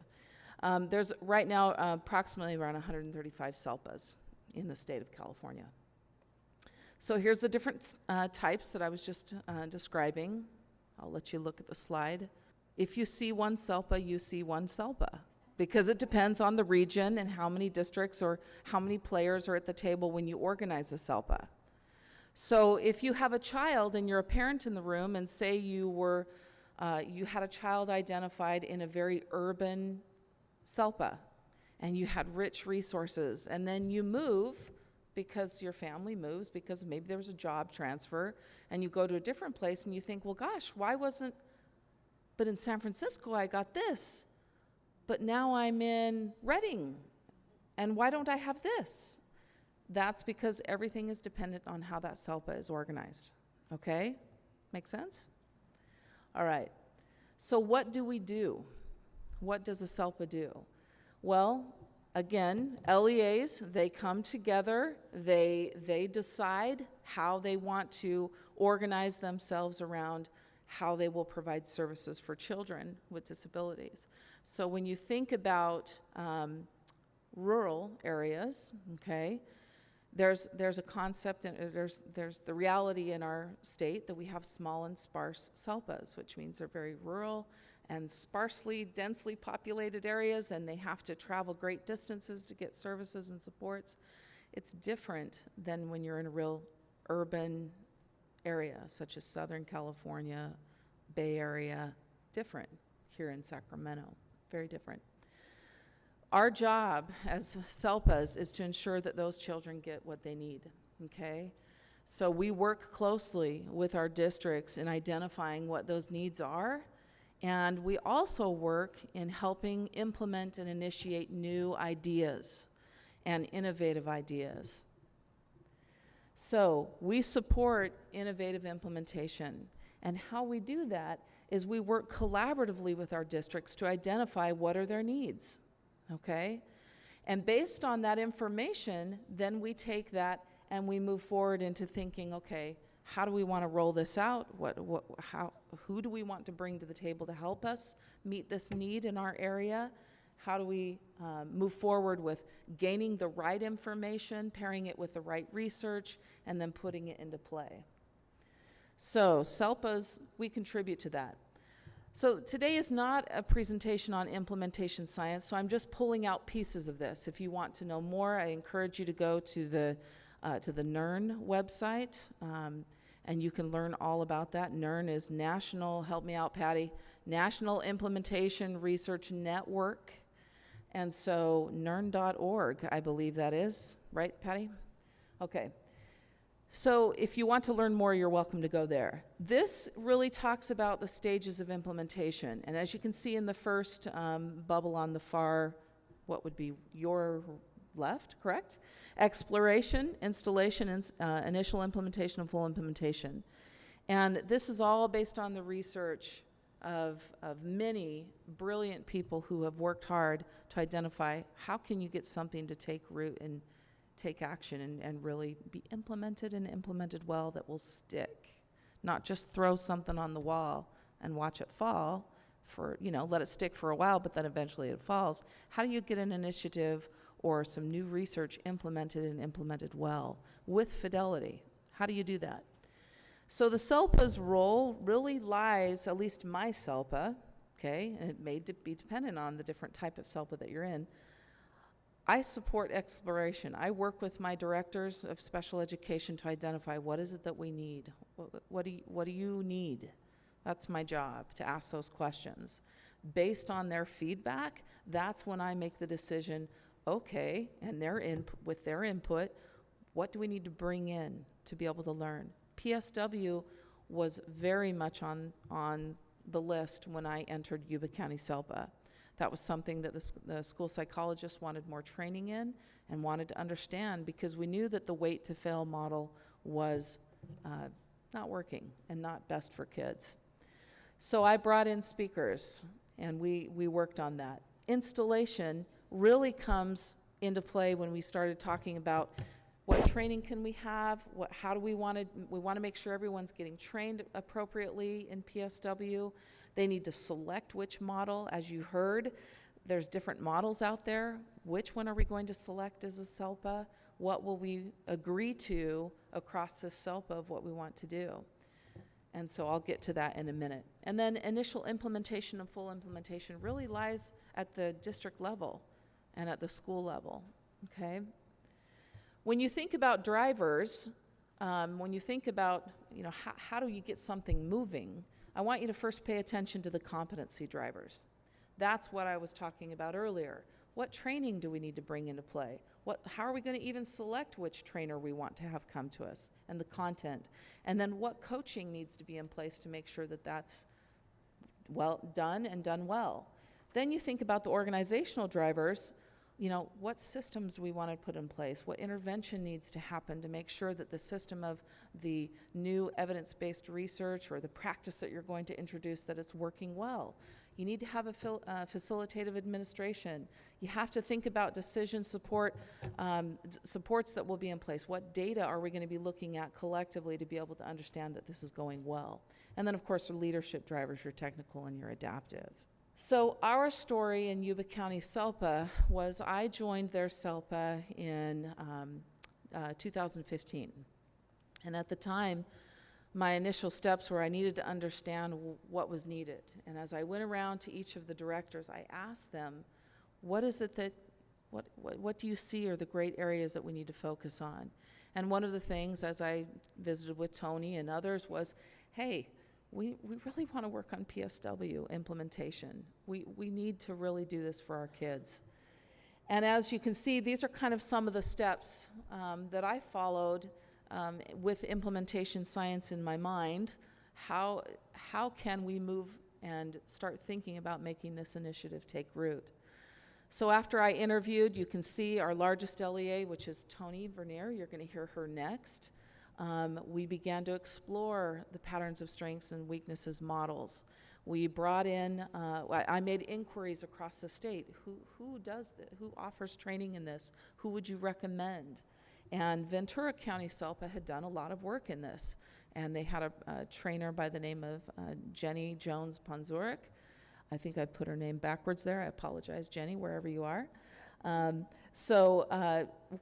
There's right now approximately around 135 SELPAs in the state of California. So here's the different types that I was just describing. I'll let you look at the slide. If you see one SELPA, you see one SELPA. because it depends on the region and how many districts or how many players are at the table when you organize a SELPA. So if you have a child and you're a parent in the room, and say you had a child identified in a very urban SELPA, and you had rich resources, and then you move because your family moves, because maybe there was a job transfer, and you go to a different place and you think, well, gosh, but in San Francisco I got this, but now I'm in Reading, and why don't I have this? That's because everything is dependent on how that SELPA is organized, okay? Make sense? All right, so what do we do? What does a SELPA do? Well, again, LEAs, they come together, they decide how they want to organize themselves around how they will provide services for children with disabilities. So when you think about rural areas, okay, there's a concept, and there's the reality in our state that we have small and sparse SELPAs, which means they're very rural and sparsely, densely populated areas, and they have to travel great distances to get services and supports. It's different than when you're in a real urban area, such as Southern California, Bay Area. Different here in Sacramento, very different. Our job as SELPAs is to ensure that those children get what they need, okay? So we work closely with our districts in identifying what those needs are, and we also work in helping implement and initiate new ideas and innovative ideas. So we support innovative implementation, and how we do that is we work collaboratively with our districts to identify what are their needs, okay? And based on that information, then we take that and we move forward into thinking, okay, how do we want to roll this out? Who do we want to bring to the table to help us meet this need in our area? How do we move forward with gaining the right information, pairing it with the right research, and then putting it into play? So SELPAs, we contribute to that. So today is not a presentation on implementation science, so I'm just pulling out pieces of this. If you want to know more, I encourage you to go to the NERN website, and you can learn all about that. NERN is National, help me out, Patty, National Implementation Research Network. And so NERN.org, I believe that is, right, Patty? Okay. So if you want to learn more, you're welcome to go there. This really talks about the stages of implementation. And as you can see in the first bubble on the far, what would be your left, correct? Exploration, installation, initial implementation, and full implementation. And this is all based on the research of many brilliant people who have worked hard to identify how can you get something to take root and take action and really be implemented and implemented well that will stick. Not just throw something on the wall and watch it fall for, let it stick for a while, but then eventually it falls. How do you get an initiative or some new research implemented and implemented well with fidelity? How do you do that? So the SELPA's role really lies, at least my SELPA, okay, and it may be dependent on the different type of SELPA that you're in. I support exploration. I work with my directors of special education to identify what is it that we need. What do you need? That's my job, to ask those questions. Based on their feedback, that's when I make the decision, okay, and with their input, what do we need to bring in to be able to learn? PSW was very much on the list when I entered Yuba County SELPA. That was something that the school psychologist wanted more training in and wanted to understand, because we knew that the wait to fail model was not working and not best for kids. So I brought in speakers, and we worked on that. Installation really comes into play when we started talking about what training can we have, how do we want to make sure everyone's getting trained appropriately in PSW. They need to select which model. As you heard, there's different models out there. Which one are we going to select as a SELPA? What will we agree to across the SELPA of what we want to do? And so I'll get to that in a minute. And then initial implementation and full implementation really lies at the district level and at the school level, okay? When you think about drivers, when you think about, how do you get something moving, I want you to first pay attention to the competency drivers. That's what I was talking about earlier. What training do we need to bring into play? How are we going to even select which trainer we want to have come to us, and the content? And then what coaching needs to be in place to make sure that that's well done and done well? Then you think about the organizational drivers. What systems do we want to put in place? What intervention needs to happen to make sure that the system of the new evidence-based research or the practice that you're going to introduce, that it's working well? You need to have a facilitative administration. You have to think about decision support, supports that will be in place. What data are we going to be looking at collectively to be able to understand that this is going well? And then, of course, the leadership drivers, your technical and your adaptive. So our story in Yuba County SELPA was I joined their SELPA in 2015. And at the time, my initial steps were I needed to understand what was needed. And as I went around to each of the directors, I asked them, what do you see are the great areas that we need to focus on? And one of the things, as I visited with Toni and others, was, hey, we really want to work on PSW implementation. We need to really do this for our kids. And as you can see, these are kind of some of the steps that I followed with implementation science in my mind. How can we move and start thinking about making this initiative take root? So after I interviewed, you can see our largest LEA, which is Toni Vernier. You're going to hear her next. We began to explore the patterns of strengths and weaknesses models. We brought in, I made inquiries across the state. Who does this? Who offers training in this? Who would you recommend? And Ventura County SELPA had done a lot of work in this. And they had a trainer by the name of Jenny Jones-Ponzuric. I think I put her name backwards there. I apologize, Jenny, wherever you are.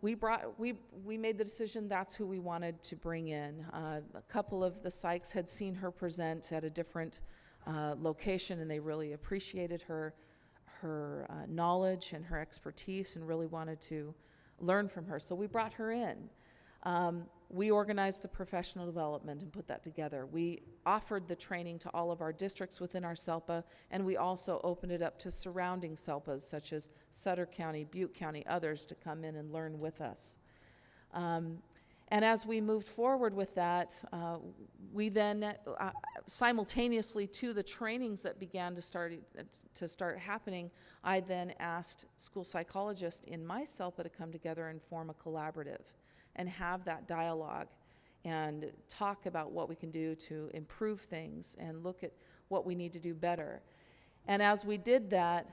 We made the decision that's who we wanted to bring in. A couple of the psychs had seen her present at a different location, and they really appreciated her knowledge and her expertise and really wanted to learn from her. So we brought her in. We organized the professional development and put that together. We offered the training to all of our districts within our SELPA, and we also opened it up to surrounding SELPAs such as Sutter County, Butte County, others to come in and learn with us. And as we moved forward with that, we then, simultaneously to the trainings that began to start happening, I then asked school psychologists in my SELPA to come together and form a collaborative and have that dialogue and talk about what we can do to improve things and look at what we need to do better. And as we did that,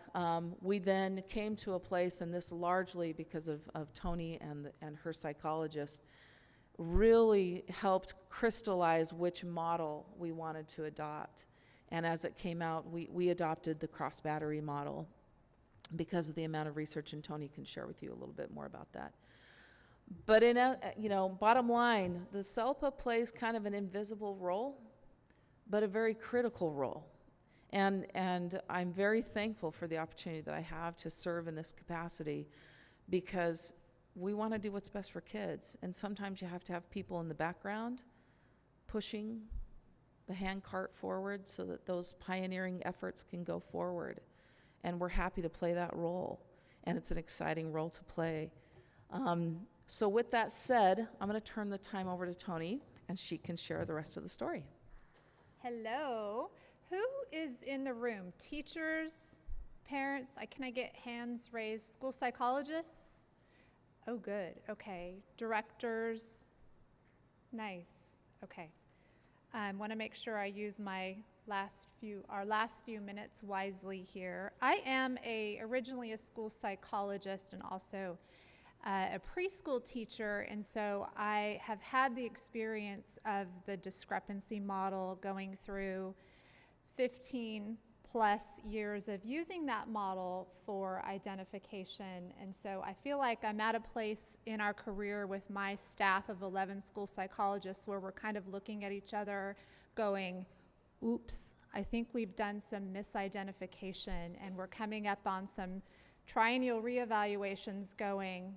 we then came to a place, and this largely because of Toni and her psychologist, really helped crystallize which model we wanted to adopt. And as it came out, we adopted the cross-battery model because of the amount of research, and Toni can share with you a little bit more about that. But bottom line, the SELPA plays kind of an invisible role, but a very critical role. And I'm very thankful for the opportunity that I have to serve in this capacity, because we want to do what's best for kids. And sometimes you have to have people in the background pushing the handcart forward so that those pioneering efforts can go forward. And we're happy to play that role. And it's an exciting role to play. So with that said, I'm going to turn the time over to Toni, and she can share the rest of the story. Hello. Who is in the room? Teachers, parents? Can I get hands raised? School psychologists? Oh, good. Okay. Directors? Nice. Okay. I want to make sure I use our last few minutes wisely here. I am originally a school psychologist and also a preschool teacher, and so I have had the experience of the discrepancy model going through 15 plus years of using that model for identification. And so I feel like I'm at a place in our career with my staff of 11 school psychologists where we're kind of looking at each other, going, oops, I think we've done some misidentification, and we're coming up on some triennial reevaluations going,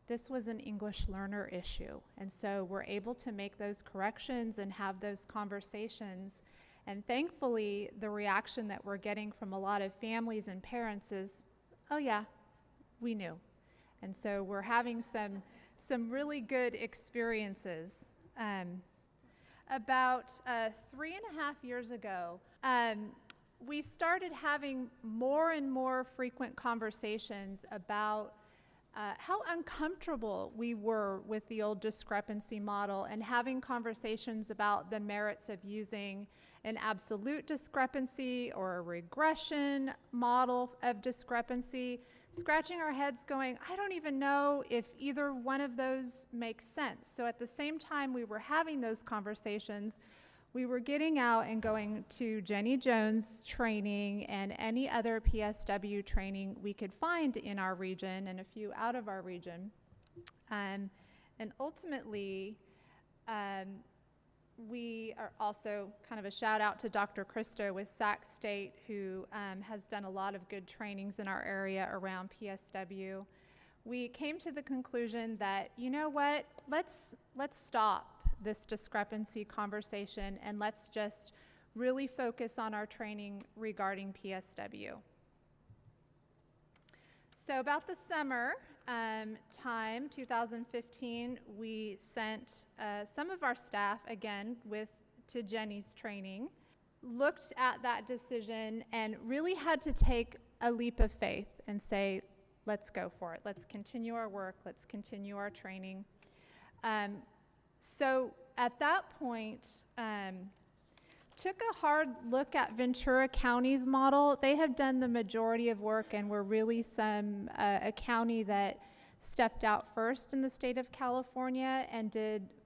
this was an English learner issue. And so we're able to make those corrections and have those conversations. And thankfully, the reaction that we're getting from a lot of families and parents is, oh yeah, we knew. And so we're having some really good experiences. About 3.5 years ago, we started having more and more frequent conversations about how uncomfortable we were with the old discrepancy model, and having conversations about the merits of using an absolute discrepancy or a regression model of discrepancy, scratching our heads going, I don't even know if either one of those makes sense. So at the same time we were having those conversations, we were getting out and going to Jenny Jones training and any other PSW training we could find in our region and a few out of our region. And ultimately, we are also kind of a shout out to Dr. Christo with Sac State, who has done a lot of good trainings in our area around PSW. We came to the conclusion that, you know what, let's stop this discrepancy conversation and let's just really focus on our training regarding PSW. So about the summer time, 2015, we sent some of our staff, again, to Jenny's training, looked at that decision and really had to take a leap of faith and say, let's go for it. Let's continue our work. Let's continue our training. So at that point, took a hard look at Ventura County's model. They have done the majority of work and were really a county that stepped out first in the state of California and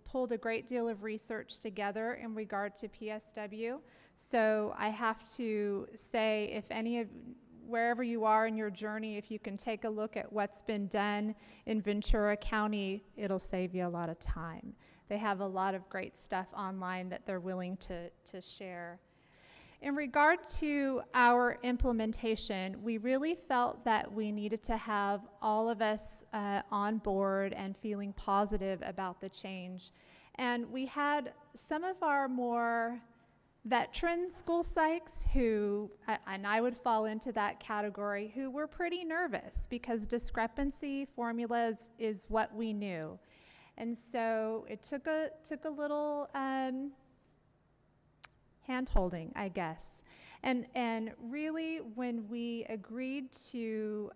pulled a great deal of research together in regard to PSW. So I have to say, wherever you are in your journey, if you can take a look at what's been done in Ventura County, it'll save you a lot of time. They have a lot of great stuff online that they're willing to share. In regard to our implementation, we really felt that we needed to have all of us on board and feeling positive about the change. And we had some of our more veteran school psychs who, and I would fall into that category, who were pretty nervous because discrepancy formulas is what we knew. And so it took a little hand-holding, I guess. And really, when we agreed to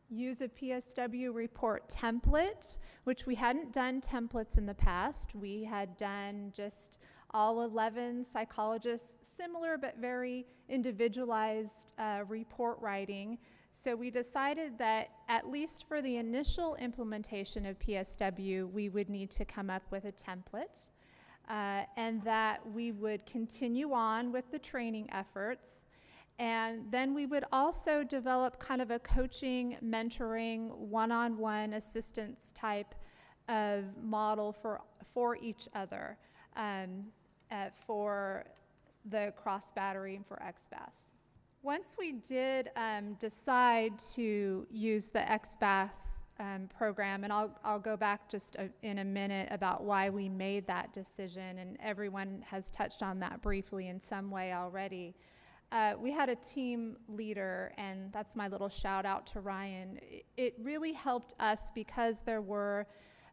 use a PSW report template, which we hadn't done templates in the past, we had done just all 11 psychologists, similar but very individualized report writing. So we decided that at least for the initial implementation of PSW, we would need to come up with a template, and that we would continue on with the training efforts. And then we would also develop kind of a coaching, mentoring, one-on-one assistance type of model for each other, for the cross battery and for XBAS. Once we did decide to use the XBAS program, and I'll go back just in a minute about why we made that decision, and everyone has touched on that briefly in some way already. We had a team leader, and that's my little shout out to Ryan. It really helped us because there were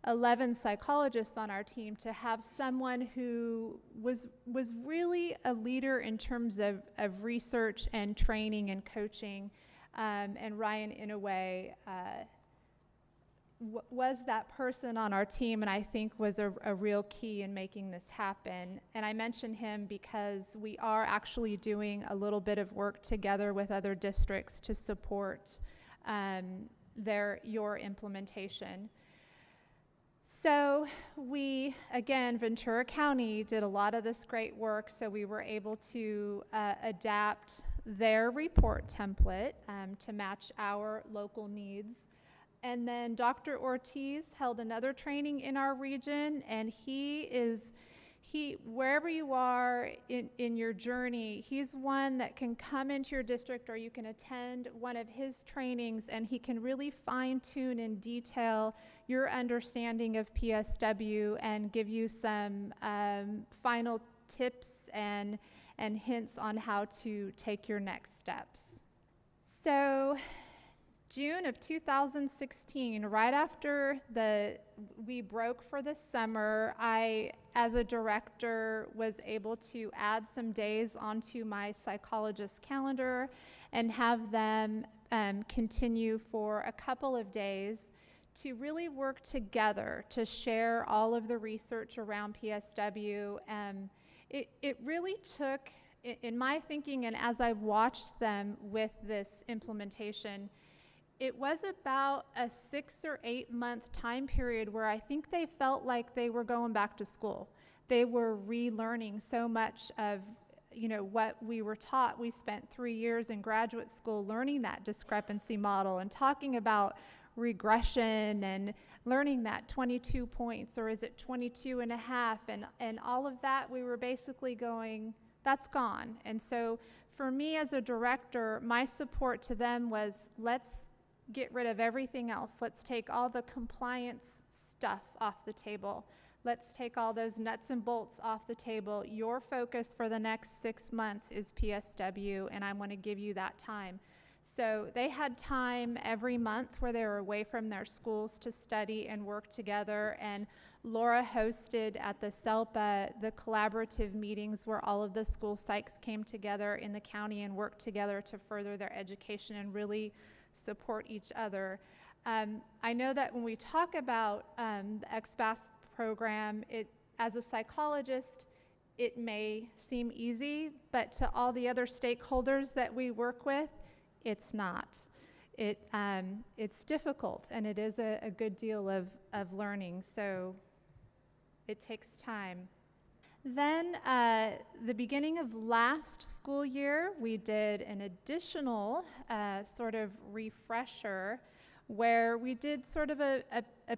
11 psychologists on our team to have someone who was really a leader in terms of research and training and coaching. And Ryan, in a way, was that person on our team, and I think was a real key in making this happen. And I mention him because we are actually doing a little bit of work together with other districts to support your implementation. So we, again, Ventura County did a lot of this great work, so we were able to adapt their report template to match our local needs. And then Dr. Ortiz held another training in our region, and he wherever you are in your journey, he's one that can come into your district, or you can attend one of his trainings, and he can really fine-tune in detail your understanding of PSW and give you some final tips and hints on how to take your next steps. So June of 2016, right after we broke for the summer, I, as a director, was able to add some days onto my psychologist calendar and have them continue for a couple of days to really work together to share all of the research around PSW. It really took, in my thinking, and as I've watched them with this implementation, it was about a 6 or 8 month time period where I think they felt like they were going back to school. They were relearning so much of, what we were taught. We spent 3 years in graduate school learning that discrepancy model and talking about regression and learning that 22 points, or is it 22 and a half, and all of that. We were basically going, that's gone. And so for me as a director, my support to them was, let's get rid of everything else. Let's take all the compliance stuff off the table. Let's take all those nuts and bolts off the table. Your focus for the next 6 months is PSW, and I want to give you that time. So they had time every month where they were away from their schools to study and work together, and Lora hosted at the SELPA the collaborative meetings where all of the school psychs came together in the county and worked together to further their education and really support each other. I know that when we talk about the XBAS program, as a psychologist, it may seem easy, but to all the other stakeholders that we work with, it's not. It's difficult, and it is a good deal of learning, so it takes time. Then, the beginning of last school year, we did an additional sort of refresher where we did sort of a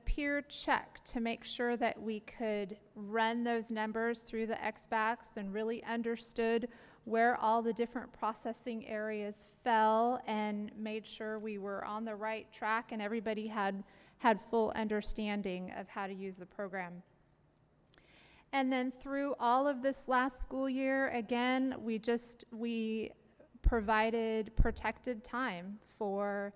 peer check to make sure that we could run those numbers through the XBACs and really understood where all the different processing areas fell, and made sure we were on the right track and everybody had full understanding of how to use the program. And then through all of this last school year, again, we provided protected time for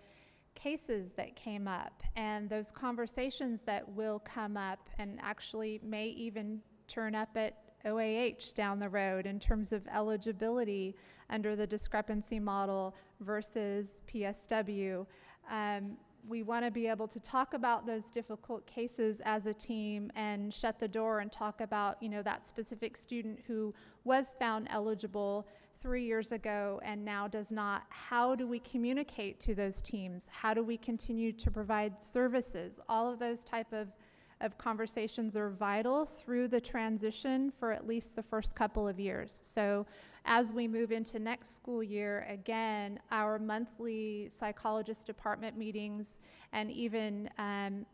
cases that came up, and those conversations that will come up and actually may even turn up at OAH down the road in terms of eligibility under the discrepancy model versus PSW. We want to be able to talk about those difficult cases as a team and shut the door and talk about, that specific student who was found eligible 3 years ago and now does not. How do we communicate to those teams? How do we continue to provide services? All of those type of conversations are vital through the transition for at least the first couple of years. So as we move into next school year, again, our monthly psychologist department meetings, and even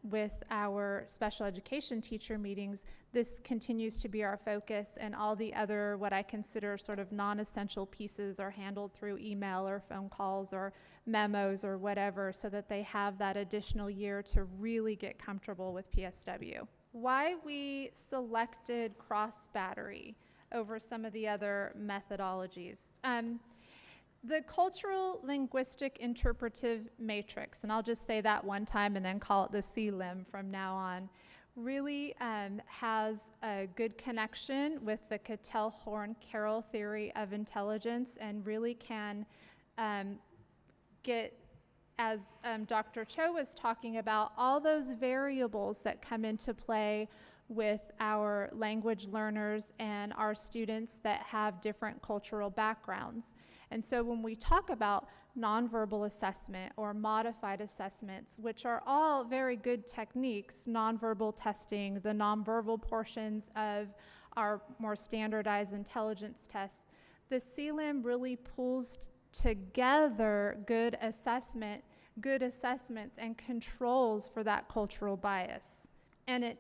with our special education teacher meetings, this continues to be our focus, and all the other, what I consider sort of non-essential pieces, are handled through email or phone calls or memos or whatever, so that they have that additional year to really get comfortable with PSW. Why we selected cross-battery over some of the other methodologies. The cultural linguistic interpretive matrix, and I'll just say that one time and then call it the CLIM from now on, really has a good connection with the Cattell-Horn-Carroll theory of intelligence, and really can get, as Dr. Cho was talking about, all those variables that come into play with our language learners and our students that have different cultural backgrounds. And so when we talk about nonverbal assessment or modified assessments, which are all very good techniques, nonverbal testing, the nonverbal portions of our more standardized intelligence tests, the CLIM really pulls together good assessments and controls for that cultural bias. And it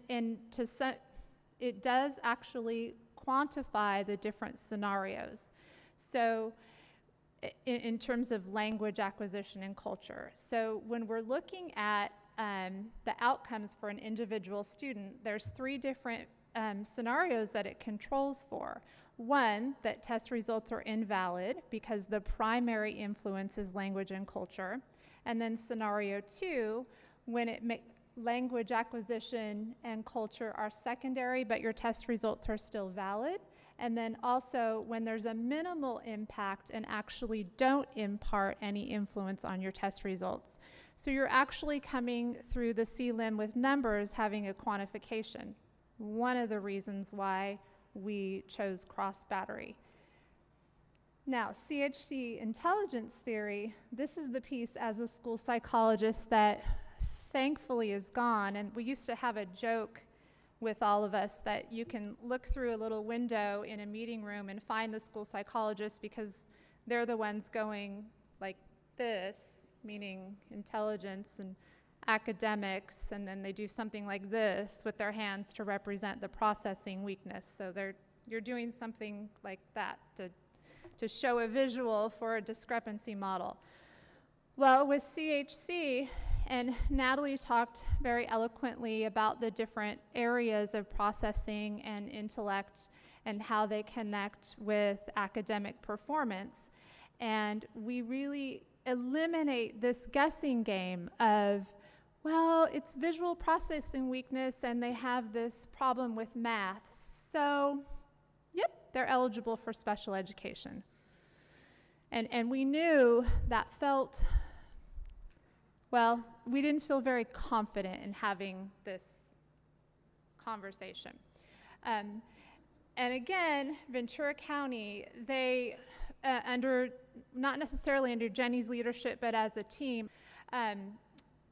does actually quantify the different scenarios. So in terms of language acquisition and culture. So when we're looking at the outcomes for an individual student, there's 3 different scenarios that it controls for. One, that test results are invalid because the primary influence is language and culture. And then scenario 2, when language acquisition and culture are secondary, but your test results are still valid. And then also when there's a minimal impact and actually don't impart any influence on your test results. So you're actually coming through the Limm with numbers having a quantification. One of the reasons why we chose cross-battery. Now, CHC intelligence theory, this is the piece as a school psychologist that thankfully is gone. And we used to have a joke with all of us that you can look through a little window in a meeting room and find the school psychologist because they're the ones going like this, meaning intelligence and academics, and then they do something like this with their hands to represent the processing weakness. So you're doing something like that to show a visual for a discrepancy model. Well, with CHC, and Natalie talked very eloquently about the different areas of processing and intellect and how they connect with academic performance. And we really eliminate this guessing game of, well, it's visual processing weakness and they have this problem with math. So, yep, they're eligible for special education. And we knew that felt, well, we didn't feel very confident in having this conversation. And again, Ventura County, they, not necessarily under Jenny's leadership, but as a team,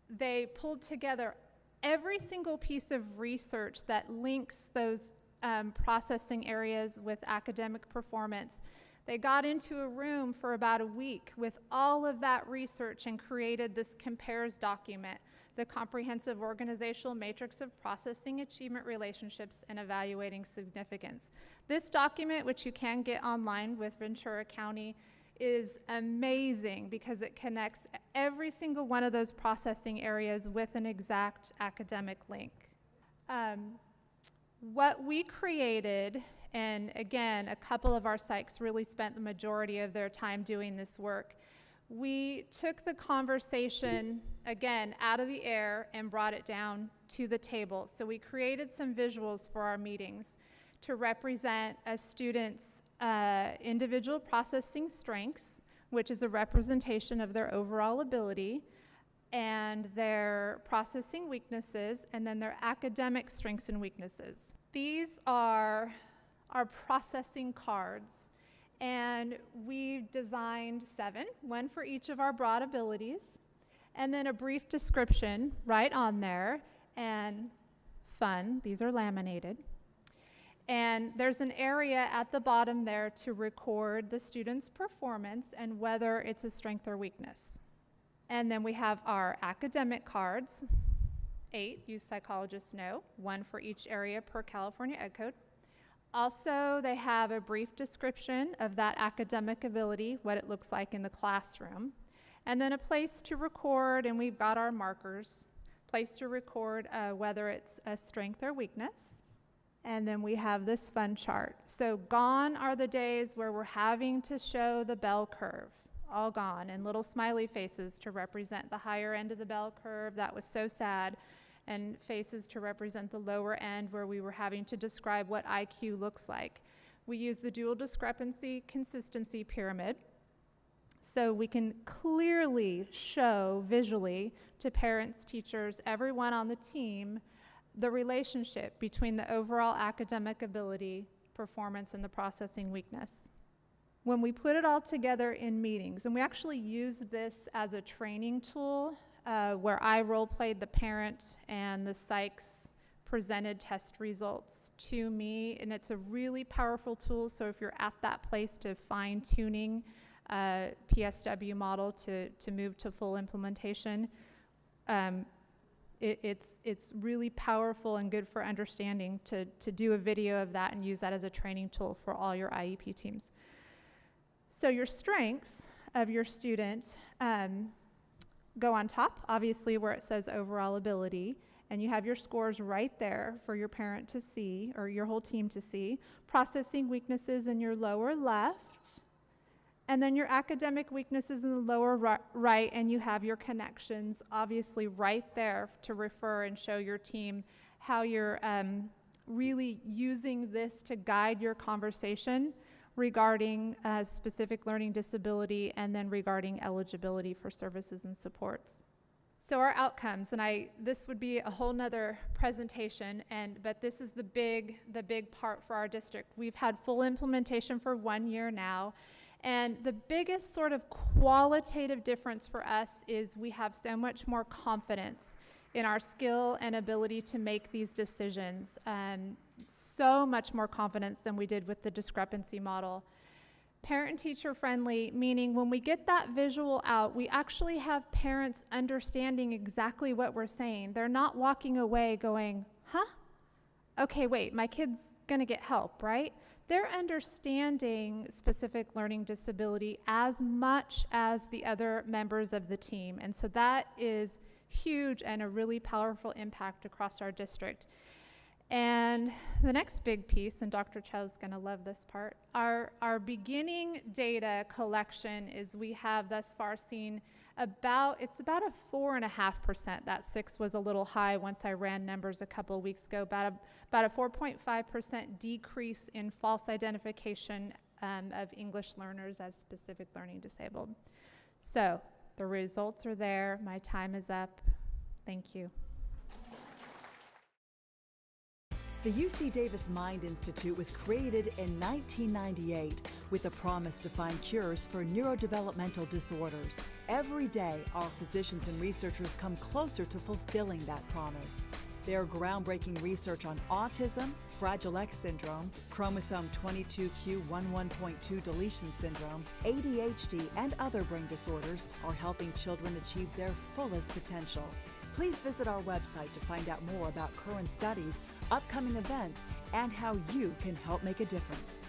they pulled together every single piece of research that links those processing areas with academic performance. They got into a room for about a week with all of that research and created this compares document, the Comprehensive Organizational Matrix of Processing Achievement Relationships and Evaluating Significance. This document, which you can get online with Ventura County, is amazing because it connects every single one of those processing areas with an exact academic link. What we created, and again, a couple of our psychs really spent the majority of their time doing this work, we took the conversation, again, out of the air and brought it down to the table. So we created some visuals for our meetings to represent a student's individual processing strengths, which is a representation of their overall ability, and their processing weaknesses, and then their academic strengths and weaknesses. These are our processing cards, and we've designed 7, one for each of our broad abilities, and then a brief description right on there, and fun, these are laminated. And there's an area at the bottom there to record the student's performance and whether it's a strength or weakness. And then we have our academic cards, 8, you psychologists know, 1 for each area per California Ed Code. Also, they have a brief description of that academic ability, what it looks like in the classroom, and then a place to record, and we've got our markers, place to record whether it's a strength or weakness. And then we have this fun chart. So gone are the days where we're having to show the bell curve, all gone, and little smiley faces to represent the higher end of the bell curve. That was so sad. And faces to represent the lower end where we were having to describe what IQ looks like. We use the dual discrepancy consistency pyramid so we can clearly show visually to parents, teachers, everyone on the team, the relationship between the overall academic ability, performance, and the processing weakness. When we put it all together in meetings, and we actually used this as a training tool where I role-played the parent and the psychs presented test results to me, and it's a really powerful tool. So if you're at that place to fine-tuning PSW model to move to full implementation, It's really powerful and good for understanding to do a video of that and use that as a training tool for all your IEP teams. So your strengths of your student go on top, obviously where it says overall ability, and you have your scores right there for your parent to see, or your whole team to see. Processing weaknesses in your lower left, and then your academic weaknesses in the lower right, and you have your connections obviously right there to refer and show your team how you're really using this to guide your conversation regarding specific learning disability and then regarding eligibility for services and supports. So our outcomes, and this would be a whole nother presentation, but this is the big part for our district. We've had full implementation for 1 year now, and the biggest sort of qualitative difference for us is we have so much more confidence in our skill and ability to make these decisions. So much more confidence than we did with the discrepancy model. Parent and teacher friendly, meaning when we get that visual out, we actually have parents understanding exactly what we're saying. They're not walking away going, huh? Okay, wait, my kid's gonna get help, right? They're understanding specific learning disability as much as the other members of the team. And so that is huge and a really powerful impact across our district. And the next big piece, and Dr. Chow's gonna love this part, our beginning data collection is we have thus far seen it's about a 4.5%. That 6 was a little high once I ran numbers a couple of weeks ago, about a 4.5% decrease in false identification of English learners as specific learning disabled. So the results are there. My time is up. Thank you. The UC Davis Mind Institute was created in 1998 with a promise to find cures for neurodevelopmental disorders. Every day, our physicians and researchers come closer to fulfilling that promise. Their groundbreaking research on autism, Fragile X syndrome, chromosome 22q11.2 deletion syndrome, ADHD, and other brain disorders are helping children achieve their fullest potential. Please visit our website to find out more about current studies, upcoming events, and how you can help make a difference.